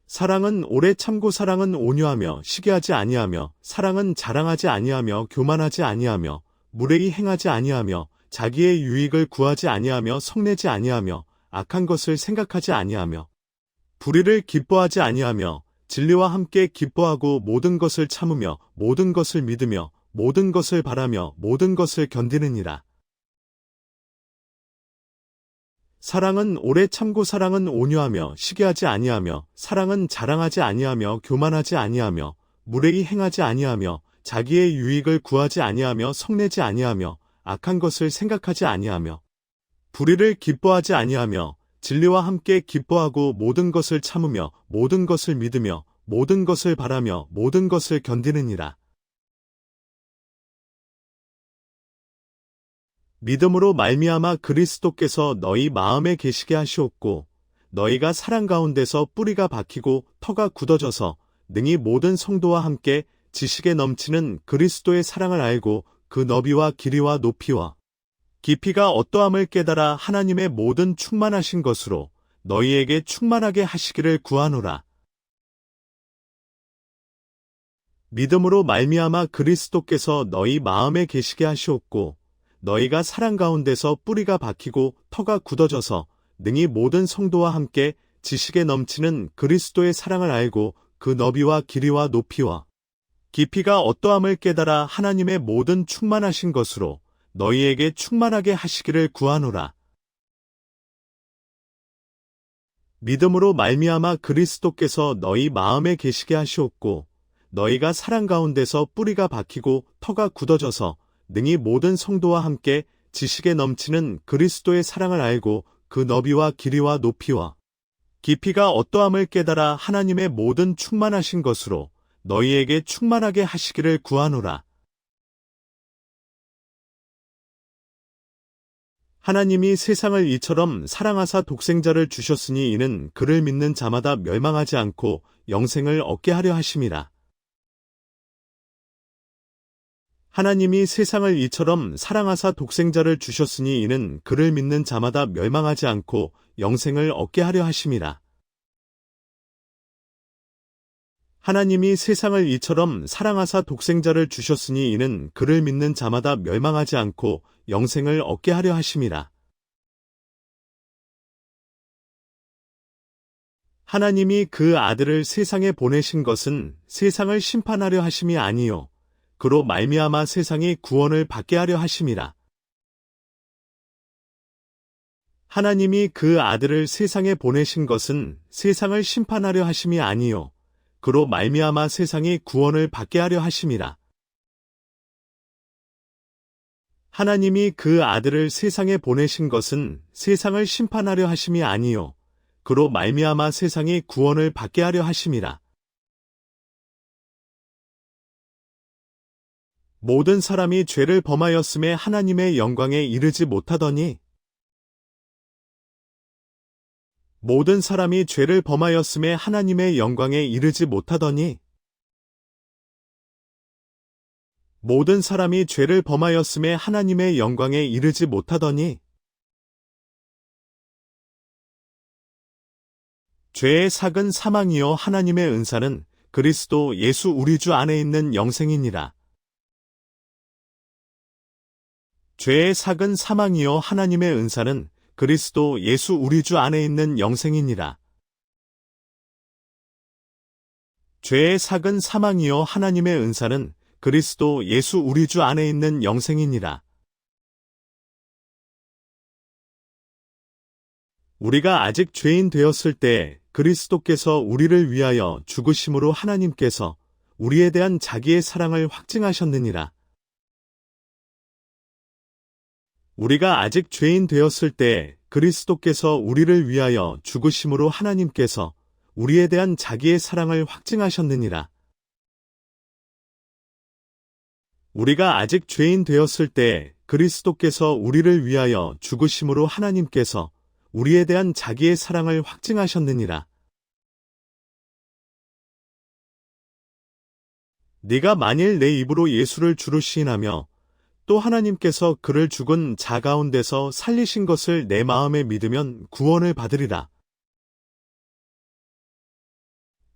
사랑은 오래 참고 사랑은 온유하며 시기하지 아니하며 사랑은 자랑하지 아니하며 교만하지 아니하며 무례히 행하지 아니하며 자기의 유익을 구하지 아니하며 성내지 아니하며 악한 것을 생각하지 아니하며 불의를 기뻐하지 아니하며 진리와 함께 기뻐하고 모든 것을 참으며 모든 것을 믿으며 모든 것을 바라며 모든 것을 견디느니라. 사랑은 오래 참고 사랑은 온유하며 시기하지 아니하며 사랑은 자랑하지 아니하며 교만하지 아니하며 무례히 행하지 아니하며 자기의 유익을 구하지 아니하며 성내지 아니하며 악한 것을 생각하지 아니하며 불의를 기뻐하지 아니하며 진리와 함께 기뻐하고 모든 것을 참으며 모든 것을 믿으며 모든 것을 바라며 모든 것을 견디느니라. 믿음으로 말미암아 그리스도께서 너희 마음에 계시게 하시옵고 너희가 사랑 가운데서 뿌리가 박히고 터가 굳어져서 능히 모든 성도와 함께 지식에 넘치는 그리스도의 사랑을 알고 그 너비와 길이와 높이와 깊이가 어떠함을 깨달아 하나님의 모든 충만하신 것으로 너희에게 충만하게 하시기를 구하노라. 믿음으로 말미암아 그리스도께서 너희 마음에 계시게 하시옵고 너희가 사랑 가운데서 뿌리가 박히고 터가 굳어져서 능히 모든 성도와 함께 지식에 넘치는 그리스도의 사랑을 알고 그 너비와 길이와 높이와 깊이가 어떠함을 깨달아 하나님의 모든 충만하신 것으로 너희에게 충만하게 하시기를 구하노라. 믿음으로 말미암아 그리스도께서 너희 마음에 계시게 하시옵고 너희가 사랑 가운데서 뿌리가 박히고 터가 굳어져서 능히 모든 성도와 함께 지식에 넘치는 그리스도의 사랑을 알고 그 너비와 길이와 높이와 깊이가 어떠함을 깨달아 하나님의 모든 충만하신 것으로 너희에게 충만하게 하시기를 구하노라. 하나님이 세상을 이처럼 사랑하사 독생자를 주셨으니 이는 그를 믿는 자마다 멸망하지 않고 영생을 얻게 하려 하심이라. 하나님이 세상을 이처럼 사랑하사 독생자를 주셨으니 이는 그를 믿는 자마다 멸망하지 않고 영생을 얻게 하려 하심이라. 하나님이 세상을 이처럼 사랑하사 독생자를 주셨으니 이는 그를 믿는 자마다 멸망하지 않고 영생을 얻게 하려 하심이라. 하나님이 그 아들을 세상에 보내신 것은 세상을 심판하려 하심이 아니요 그로 말미암아 세상이 구원을 받게 하려 하심이라. 하나님이 그 아들을 세상에 보내신 것은 세상을 심판하려 하심이 아니요 그로 말미암아 세상이 구원을 받게 하려 하심이라. 하나님이 그 아들을 세상에 보내신 것은 세상을 심판하려 하심이 아니요 그로 말미암아 세상이 구원을 받게 하려 하심이라. 모든 사람이 죄를 범하였음에 하나님의 영광에 이르지 못하더니 모든 사람이 죄를 범하였음에 하나님의 영광에 이르지 못하더니 모든 사람이 죄를 범하였음에 하나님의 영광에 이르지 못하더니 죄의 삭은 사망이요 하나님의 은사는 그리스도 예수 우리 주 안에 있는 영생이니라. 죄의 삭은 사망이요 하나님의 은사는 그리스도 예수 우리 주 안에 있는 영생이니라. 죄의 삭은 사망이요 하나님의 은사는 그리스도 예수 우리 주 안에 있는 영생이니라. 우리가 아직 죄인 되었을 때 그리스도께서 우리를 위하여 죽으심으로 하나님께서 우리에 대한 자기의 사랑을 확증하셨느니라. 우리가 아직 죄인 되었을 때 그리스도께서 우리를 위하여 죽으심으로 하나님께서 우리에 대한 자기의 사랑을 확증하셨느니라. 우리가 아직 죄인 되었을 때 그리스도께서 우리를 위하여 죽으심으로 하나님께서 우리에 대한 자기의 사랑을 확증하셨느니라. 네가 만일 내 입으로 예수를 주로 시인하며 또 하나님께서 그를 죽은 자 가운데서 살리신 것을 내 마음에 믿으면 구원을 받으리라.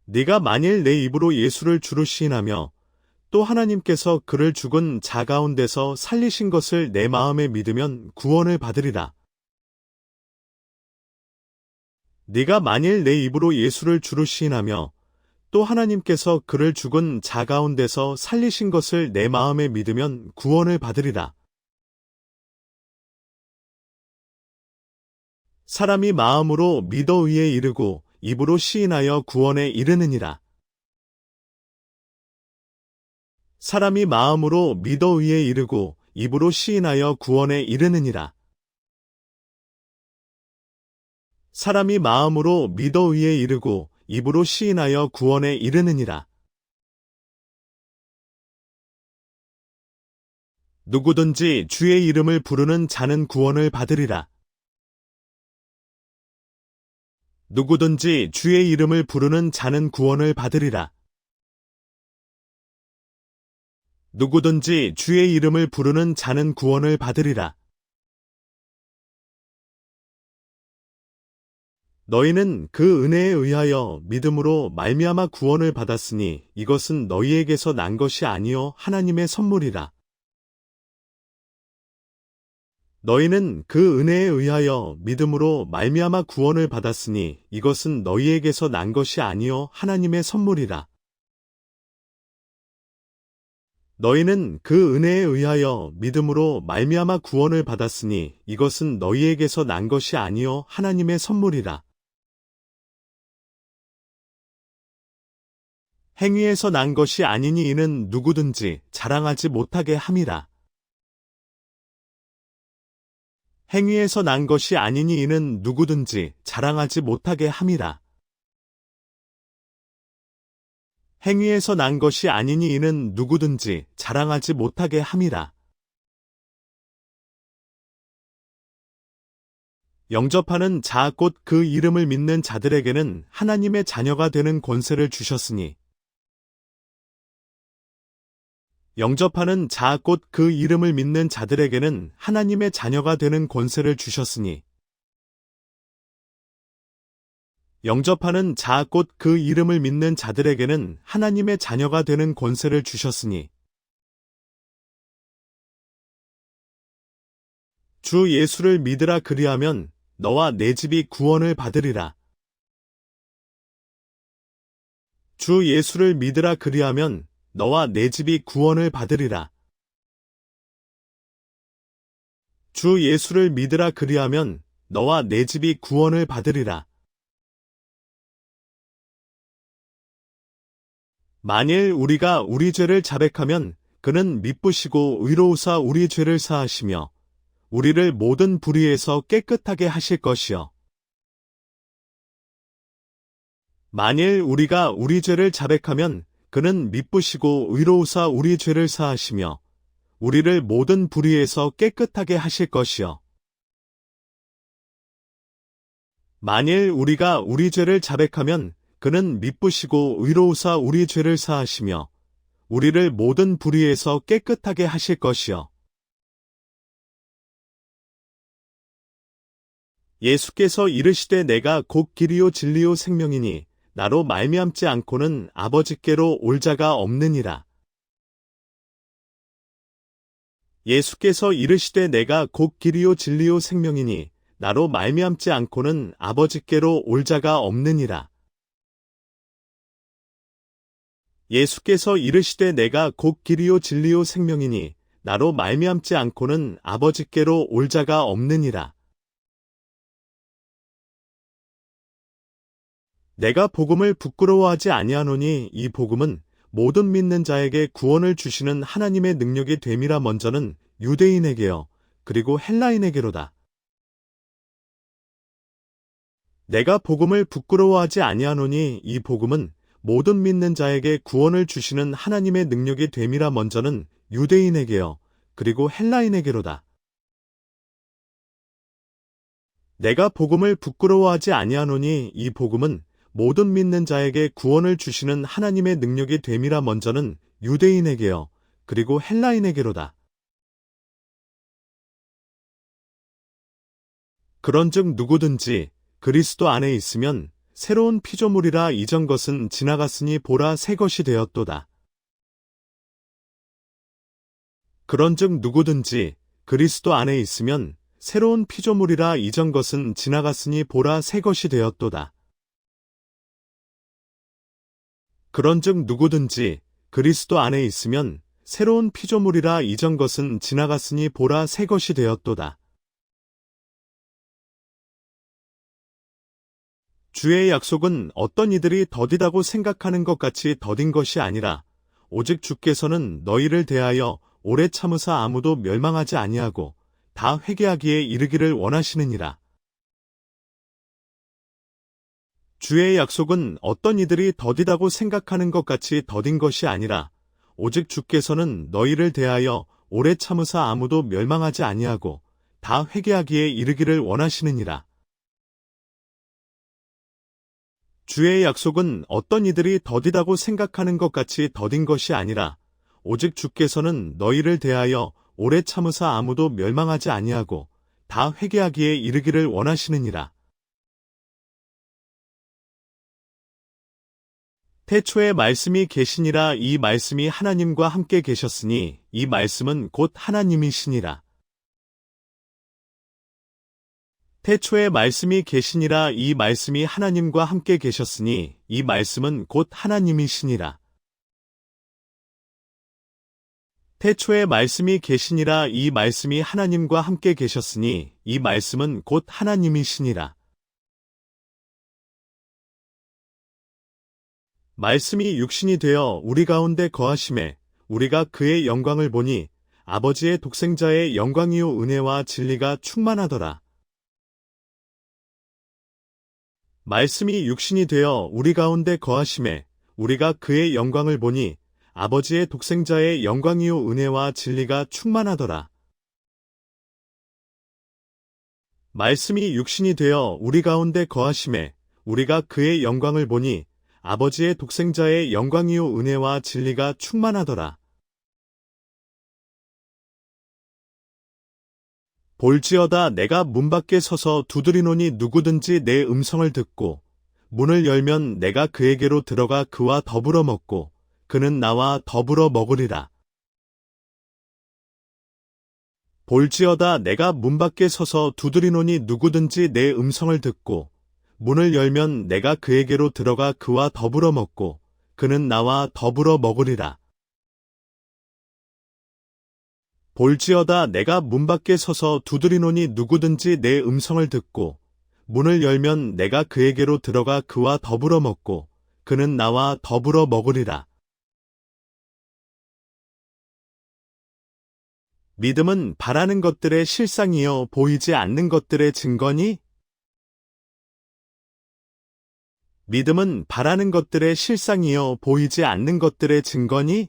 네가 만일 내 입으로 예수를 주로 시인하며 또 하나님께서 그를 죽은 자 가운데서 살리신 것을 내 마음에 믿으면 구원을 받으리라. 네가 만일 내 입으로 예수를 주로 시인하며 또 하나님께서 그를 죽은 자 가운데서 살리신 것을 내 마음에 믿으면 구원을 받으리라. 사람이 마음으로 믿어 의에 이르고 입으로 시인하여 구원에 이르느니라. 사람이 마음으로 믿어 의에 이르고 입으로 시인하여 구원에 이르느니라. 사람이 마음으로 믿어 의에 이르고 입으로 시인하여 구원에 이르느니라. 누구든지 주의 이름을 부르는 자는 구원을 받으리라. 누구든지 주의 이름을 부르는 자는 구원을 받으리라. 누구든지 주의 이름을 부르는 자는 구원을 받으리라. 너희는 그 은혜에 의하여 믿음으로 말미암아 구원을 받았으니 이것은 너희에게서 난 것이 아니요 하나님의 선물이라. 너희는 그 은혜에 의하여 믿음으로 말미암아 구원을 받았으니 이것은 너희에게서 난 것이 아니요 하나님의 선물이라. 너희는 그 은혜에 의하여 믿음으로 말미암아 구원을 받았으니 이것은 너희에게서 난 것이 아니요 하나님의 선물이라. 행위에서 난 것이 아니니 이는 누구든지 자랑하지 못하게 함이라. 행위에서 난 것이 아니니 이는 누구든지 자랑하지 못하게 함이라. 행위에서 난 것이 아니니 이는 누구든지 자랑하지 못하게 함이라. 영접하는 자 곧 그 이름을 믿는 자들에게는 하나님의 자녀가 되는 권세를 주셨으니 영접하는 자 곧 그 이름을 믿는 자들에게는 하나님의 자녀가 되는 권세를 주셨으니 영접하는 자 곧 그 이름을 믿는 자들에게는 하나님의 자녀가 되는 권세를 주셨으니 주 예수를 믿으라 그리하면 너와 내 집이 구원을 받으리라. 주 예수를 믿으라 그리하면 너와 내 집이 구원을 받으리라. 주 예수를 믿으라 그리하면 너와 내 집이 구원을 받으리라. 만일 우리가 우리 죄를 자백하면 그는 미쁘시고 의로우사 우리 죄를 사하시며 우리를 모든 불의에서 깨끗하게 하실 것이요. 만일 우리가 우리 죄를 자백하면 그는 미쁘시고 의로우사 우리 죄를 사하시며 우리를 모든 불의에서 깨끗하게 하실 것이요. 만일 우리가 우리 죄를 자백하면 그는 미쁘시고 의로우사 우리 죄를 사하시며 우리를 모든 불의에서 깨끗하게 하실 것이요. 예수께서 이르시되 내가 곧 길이요 진리요 생명이니 나로 말미암지 않고는 아버지께로 올 자가 없느니라. 예수께서 이르시되 내가 곧 길이요 진리요 생명이니 나로 말미암지 않고는 아버지께로 올 자가 없느니라. 예수께서 이르시되 내가 곧 길이요 진리요 생명이니 나로 말미암지 않고는 아버지께로 올 자가 없느니라. 내가 복음을 부끄러워하지 아니하노니 이 복음은 모든 믿는 자에게 구원을 주시는 하나님의 능력이 됨이라. 먼저는 유대인에게요 그리고 헬라인에게로다. 내가 복음을 부끄러워하지 아니하노니 이 복음은 모든 믿는 자에게 구원을 주시는 하나님의 능력이 됨이라. 먼저는 유대인에게요, 그리고 헬라인에게로다. 내가 복음을 부끄러워하지 아니하노니 이 복음은 모든 믿는 자에게 구원을 주시는 하나님의 능력이 됨이라. 먼저는 유대인에게요, 그리고 헬라인에게로다. 그런즉 누구든지 그리스도 안에 있으면 새로운 피조물이라. 이전 것은 지나갔으니 보라 새 것이 되었도다. 그런즉 누구든지 그리스도 안에 있으면 새로운 피조물이라. 이전 것은 지나갔으니 보라 새 것이 되었도다. 그런즉 누구든지 그리스도 안에 있으면 새로운 피조물이라. 이전 것은 지나갔으니 보라 새 것이 되었도다. 주의 약속은 어떤 이들이 더디다고 생각하는 것 같이 더딘 것이 아니라 오직 주께서는 너희를 대하여 오래 참으사 아무도 멸망하지 아니하고 다 회개하기에 이르기를 원하시느니라. 주의 약속은 어떤 이들이 더디다고 생각하는 것 같이 더딘 것이 아니라 오직 주께서는 너희를 대하여 오래 참으사 아무도 멸망하지 아니하고 다 회개하기에 이르기를 원하시느니라. 주의 약속은 어떤 이들이 더디다고 생각하는 것 같이 더딘 것이 아니라 오직 주께서는 너희를 대하여 오래 참으사 아무도 멸망하지 아니하고 다 회개하기에 이르기를 원하시느니라. 태초에 말씀이 계시니라. 이 말씀이 하나님과 함께 계셨으니 이 말씀은 곧 하나님이시니라. 태초에 말씀이 계시니라. 이 말씀이 하나님과 함께 계셨으니 이 말씀은 곧 하나님이시니라. 태초에 말씀이 계시니라. 이 말씀이 하나님과 함께 계셨으니 이 말씀은 곧 하나님이시니라. 말씀이 육신이 되어 우리 가운데 거하심에 우리가 그의 영광을 보니 아버지의 독생자의 영광이요 은혜와 진리가 충만하더라. 말씀이 육신이 되어 우리 가운데 거하심에 우리가 그의 영광을 보니 아버지의 독생자의 영광이요 은혜와 진리가 충만하더라. 말씀이 육신이 되어 우리 가운데 거하심에 우리가 그의 영광을 보니 아버지의 독생자의 영광이요 은혜와 진리가 충만하더라. 볼지어다 내가 문 밖에 서서 두드리노니 누구든지 내 음성을 듣고 문을 열면 내가 그에게로 들어가 그와 더불어 먹고 그는 나와 더불어 먹으리라. 볼지어다 내가 문 밖에 서서 두드리노니 누구든지 내 음성을 듣고 문을 열면 내가 그에게로 들어가 그와 더불어 먹고 그는 나와 더불어 먹으리라. 볼지어다 내가 문 밖에 서서 두드리노니 누구든지 내 음성을 듣고 문을 열면 내가 그에게로 들어가 그와 더불어 먹고 그는 나와 더불어 먹으리라. 믿음은 바라는 것들의 실상이요 보이지 않는 것들의 증거니? 믿음은 바라는 것들의 실상이요 보이지 않는 것들의 증거니?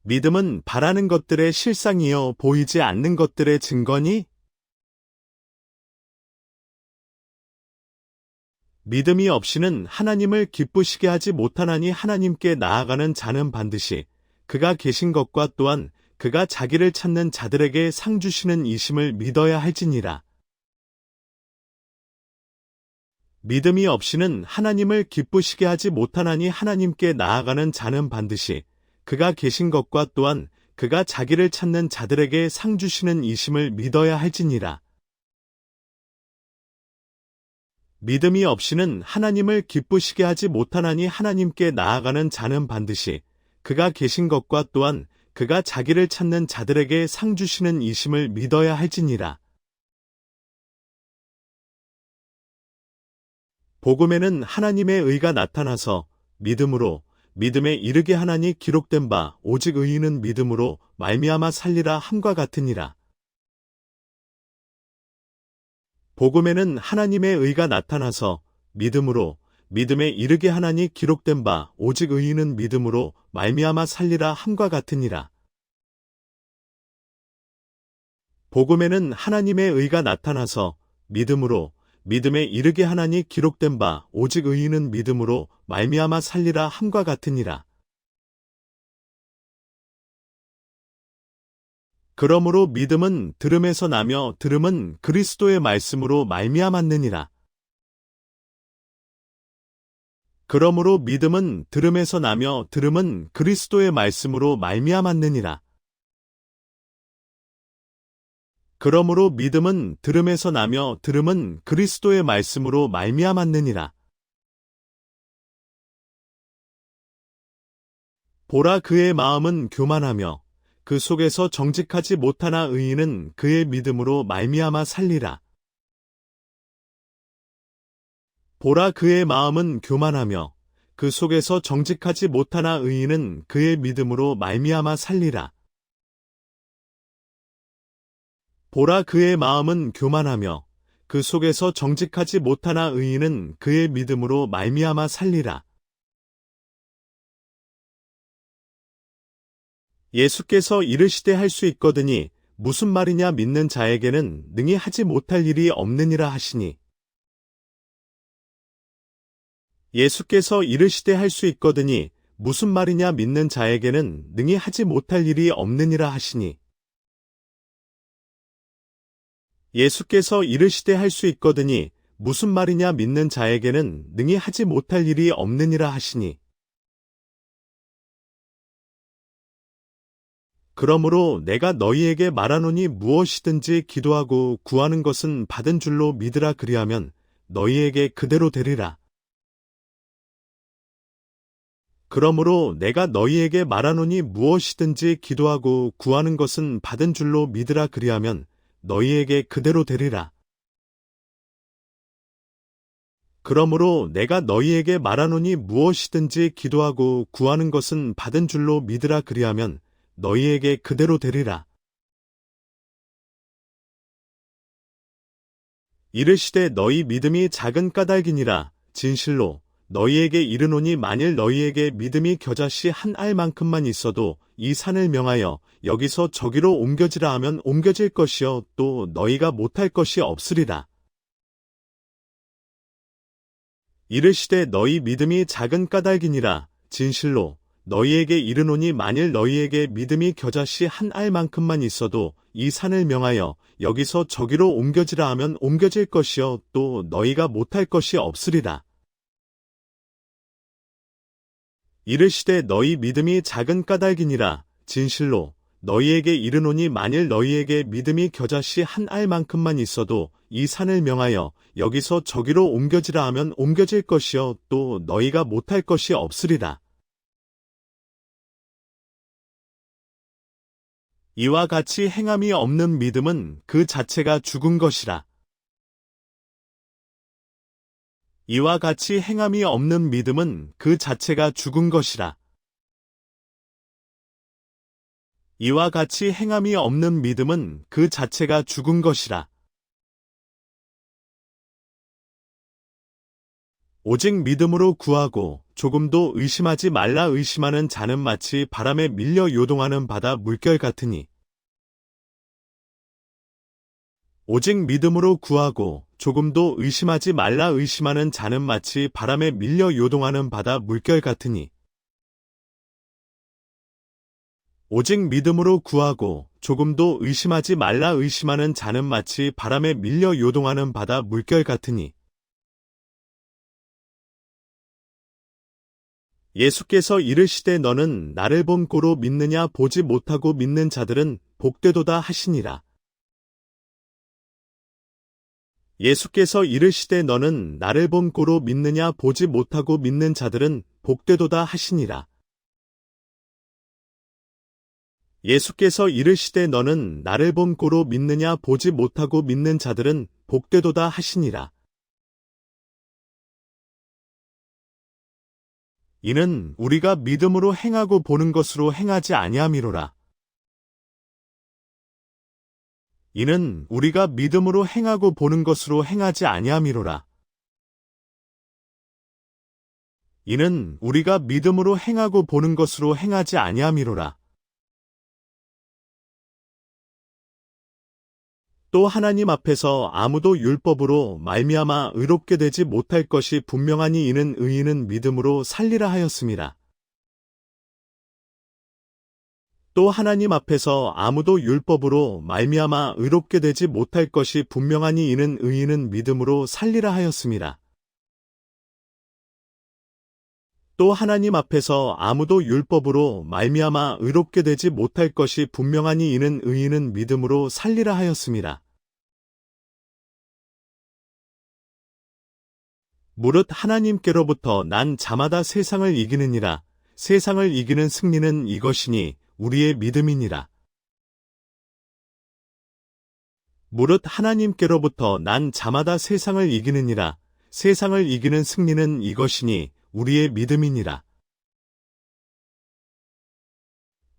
믿음은 바라는 것들의 실상이요 보이지 않는 것들의 증거니? 믿음이 없이는 하나님을 기쁘시게 하지 못하나니 하나님께 나아가는 자는 반드시 그가 계신 것과 또한 그가 자기를 찾는 자들에게 상 주시는 이심을 믿어야 할지니라. 믿음이 없이는 하나님을 기쁘시게 하지 못하나니 하나님께 나아가는 자는 반드시 그가 계신 것과 또한 그가 자기를 찾는 자들에게 상 주시는 이심을 믿어야 할지니라. 믿음이 없이는 하나님을 기쁘시게 하지 못하나니 하나님께 나아가는 자는 반드시 그가 계신 것과 또한 그가 자기를 찾는 자들에게 상 주시는 이심을 믿어야 할지니라. 복음에는 하나님의 의가 나타나서 믿음으로 믿음에 이르게 하나니 기록된 바 오직 의인은 믿음으로 말미암아 살리라 함과 같으니라. 복음에는 하나님의 의가 나타나서 믿음으로 믿음에 이르게 하나니 기록된 바 오직 의인은 믿음으로 말미암아 살리라 함과 같으니라. 복음에는 하나님의 의가 나타나서 믿음으로 믿음에 이르게 하나니 기록된 바 오직 의인은 믿음으로 말미암아 살리라 함과 같으니라. 그러므로 믿음은 들음에서 나며 들음은 그리스도의 말씀으로 말미암았느니라. 그러므로 믿음은 들음에서 나며 들음은 그리스도의 말씀으로 말미암았느니라. 그러므로 믿음은 들음에서 나며 들음은 그리스도의 말씀으로 말미암았느니라. 보라 그의 마음은 교만하며 그 속에서 정직하지 못하나 의인은 그의 믿음으로 말미암아 살리라. 보라 그의 마음은 교만하며 그 속에서 정직하지 못하나 의인은 그의 믿음으로 말미암아 살리라. 보라 그의 마음은 교만하며 그 속에서 정직하지 못하나 의인은 그의 믿음으로 말미암아 살리라. 예수께서 이르시되 할 수 있거드니 무슨 말이냐 믿는 자에게는 능히 하지 못할 일이 없느니라 하시니. 예수께서 이르시되 할 수 있거드니 무슨 말이냐 믿는 자에게는 능히 하지 못할 일이 없느니라 하시니. 예수께서 이르시되 할 수 있거드니 무슨 말이냐 믿는 자에게는 능히 하지 못할 일이 없느니라 하시니. 그러므로 내가 너희에게 말하노니 무엇이든지 기도하고 구하는 것은 받은 줄로 믿으라 그리하면 너희에게 그대로 되리라. 그러므로 내가 너희에게 말하노니 무엇이든지 기도하고 구하는 것은 받은 줄로 믿으라 그리하면 너희에게 그대로 되리라. 그러므로 내가 너희에게 말하노니 무엇이든지 기도하고 구하는 것은 받은 줄로 믿으라 그리하면 너희에게 그대로 되리라. 이르시되 너희 믿음이 작은 까닭이니라. 진실로 너희에게 이르노니 만일 너희에게 믿음이 겨자씨 한 알만큼만 있어도 이 산을 명하여 여기서 저기로 옮겨지라 하면 옮겨질 것이요 또 너희가 못할 것이 없으리라. 이르시되 너희 믿음이 작은 까닭이니라. 진실로 너희에게 이르노니 만일 너희에게 믿음이 겨자씨 한 알만큼만 있어도 이 산을 명하여 여기서 저기로 옮겨지라 하면 옮겨질 것이요 또 너희가 못할 것이 없으리라. 이르시되 너희 믿음이 작은 까닭이니라. 진실로 너희에게 이르노니 만일 너희에게 믿음이 겨자씨 한 알만큼만 있어도 이 산을 명하여 여기서 저기로 옮겨지라 하면 옮겨질 것이요 또 너희가 못할 것이 없으리라. 이와 같이 행함이 없는 믿음은 그 자체가 죽은 것이라. 이와 같이 행함이 없는 믿음은 그 자체가 죽은 것이라. 이와 같이 행함이 없는 믿음은 그 자체가 죽은 것이라. 오직 믿음으로 구하고 조금도 의심하지 말라. 의심하는 자는 마치 바람에 밀려 요동하는 바다 물결 같으니. 오직 믿음으로 구하고 조금도 의심하지 말라. 의심하는 자는 마치 바람에 밀려 요동하는 바다 물결 같으니. 오직 믿음으로 구하고 조금도 의심하지 말라. 의심하는 자는 마치 바람에 밀려 요동하는 바다 물결 같으니. 예수께서 이르시되 너는 나를 본 고로 믿느냐 보지 못하고 믿는 자들은 복되도다 하시니라. 예수께서 이르시되 너는 나를 본 고로 믿느냐 보지 못하고 믿는 자들은 복되도다 하시니라. 예수께서 이르시되 너는 나를 본 고로 믿느냐 보지 못하고 믿는 자들은 복되도다 하시니라. 이는 우리가 믿음으로 행하고 보는 것으로 행하지 아니함이로라. 이는 우리가 믿음으로 행하고 보는 것으로 행하지 아니함이로라. 이는 우리가 믿음으로 행하고 보는 것으로 행하지 아니함이로라. 또 하나님 앞에서 아무도 율법으로 말미암아 의롭게 되지 못할 것이 분명하니 이는 의인은 믿음으로 살리라 하였음이라. 또 하나님 앞에서 아무도 율법으로 말미암아 의롭게 되지 못할 것이 분명하니 이는 의인은 믿음으로 살리라 하였음이라. 또 하나님 앞에서 아무도 율법으로 말미암아 의롭게 되지 못할 것이 분명하니 이는 의인은 믿음으로 살리라 하였음이라. 무릇 하나님께로부터 난 자마다 세상을 이기느니라. 세상을 이기는 승리는 이것이니 우리의 믿음이니라. 무릇 하나님께로부터 난 자마다 세상을 이기느니라. 세상을 이기는 승리는 이것이니 우리의 믿음이니라.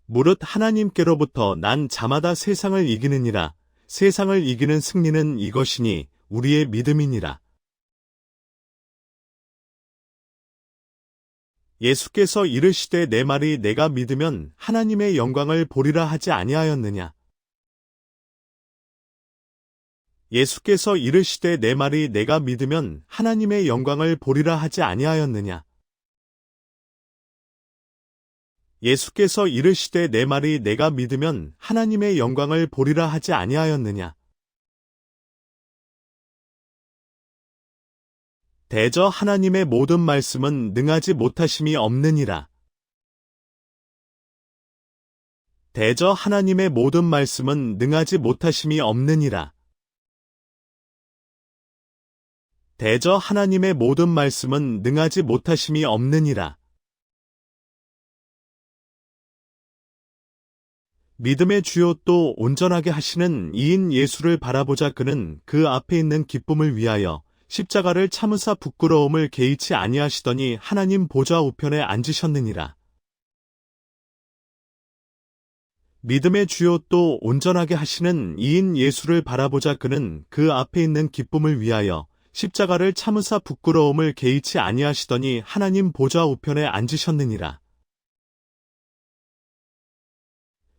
무릇 하나님께로부터 난 자마다 세상을 이기느니라. 세상을 이기는 승리는 이것이니 우리의 믿음이니라. 예수께서 이르시되 내 말이 내가 믿으면 하나님의 영광을 보리라 하지 아니하였느냐. 예수께서 이르시되 내 말이 내가 믿으면 하나님의 영광을 보리라 하지 아니하였느냐. 예수께서 이르시되 내 말이 내가 믿으면 하나님의 영광을 보리라 하지 아니하였느냐. 대저 하나님의 모든 말씀은 능하지 못하심이 없느니라. 대저 하나님의 모든 말씀은 능하지 못하심이 없느니라. 대저 하나님의 모든 말씀은 능하지 못하심이 없느니라. 믿음의 주요 또 온전하게 하시는 이인 예수를 바라보자. 그는 그 앞에 있는 기쁨을 위하여 십자가를 참으사 부끄러움을 개의치 아니하시더니 하나님 보좌 우편에 앉으셨느니라. 믿음의 주요 또 온전하게 하시는 이인 예수를 바라보자. 그는 그 앞에 있는 기쁨을 위하여 십자가를 참으사 부끄러움을 개의치 아니하시더니 하나님 보좌 우편에 앉으셨느니라.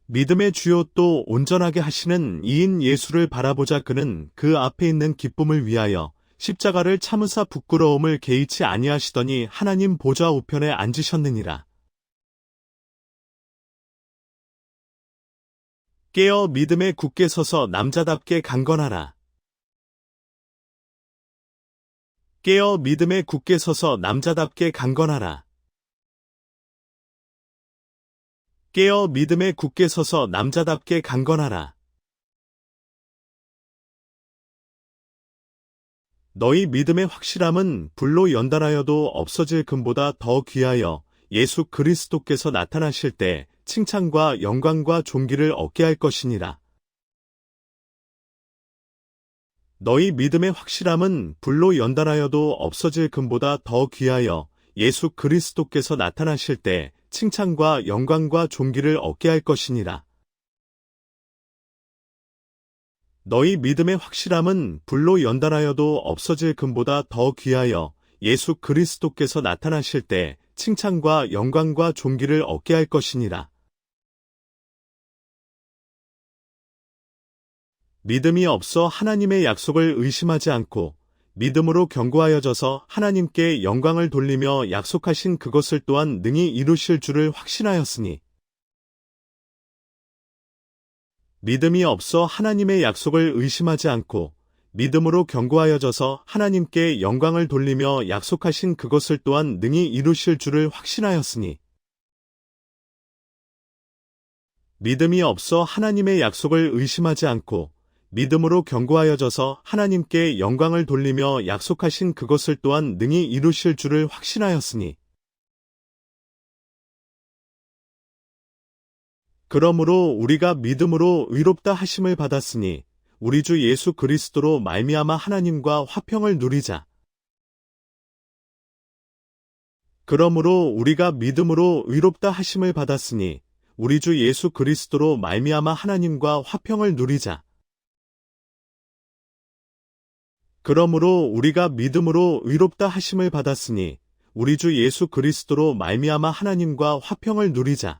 믿음의 주요 또 온전하게 하시는 이인 예수를 바라보자. 그는 그 앞에 있는 기쁨을 위하여 십자가를 참으사 부끄러움을 개의치 아니하시더니 하나님 보좌 우편에 앉으셨느니라. 깨어 믿음에 굳게 서서 남자답게 강건하라. 깨어 믿음에 굳게 서서 남자답게 강건하라. 깨어 믿음에 굳게 서서 남자답게 강건하라. 너희 믿음의 확실함은 불로 연단하여도 없어질 금보다 더 귀하여 예수 그리스도께서 나타나실 때 칭찬과 영광과 존귀를 얻게 할 것이니라. 너희 믿음의 확실함은 불로 연단하여도 없어질 금보다 더 귀하여 예수 그리스도께서 나타나실 때 칭찬과 영광과 존귀를 얻게 할 것이니라. 너희 믿음의 확실함은 불로 연단하여도 없어질 금보다 더 귀하여 예수 그리스도께서 나타나실 때 칭찬과 영광과 존귀를 얻게 할 것이니라. 믿음이 없어 하나님의 약속을 의심하지 않고 믿음으로 견고하여져서 하나님께 영광을 돌리며 약속하신 그것을 또한 능히 이루실 줄을 확신하였으니 믿음이 없어 하나님의 약속을 의심하지 않고 믿음으로 견고하여져서 하나님께 영광을 돌리며 약속하신 그것을 또한 능히 이루실 줄을 확신하였으니 믿음이 없어 하나님의 약속을 의심하지 않고 믿음으로 견고하여져서 하나님께 영광을 돌리며 약속하신 그것을 또한 능히 이루실 줄을 확신하였으니 그러므로 우리가 믿음으로 의롭다 하심을 받았으니 우리 주 예수 그리스도로 말미암아 하나님과 화평을 누리자. 그러므로 우리가 믿음으로 의롭다 하심을 받았으니 우리 주 예수 그리스도로 말미암아 하나님과 화평을 누리자. 그러므로 우리가 믿음으로 의롭다 하심을 받았으니 우리 주 예수 그리스도로 말미암아 하나님과 화평을 누리자.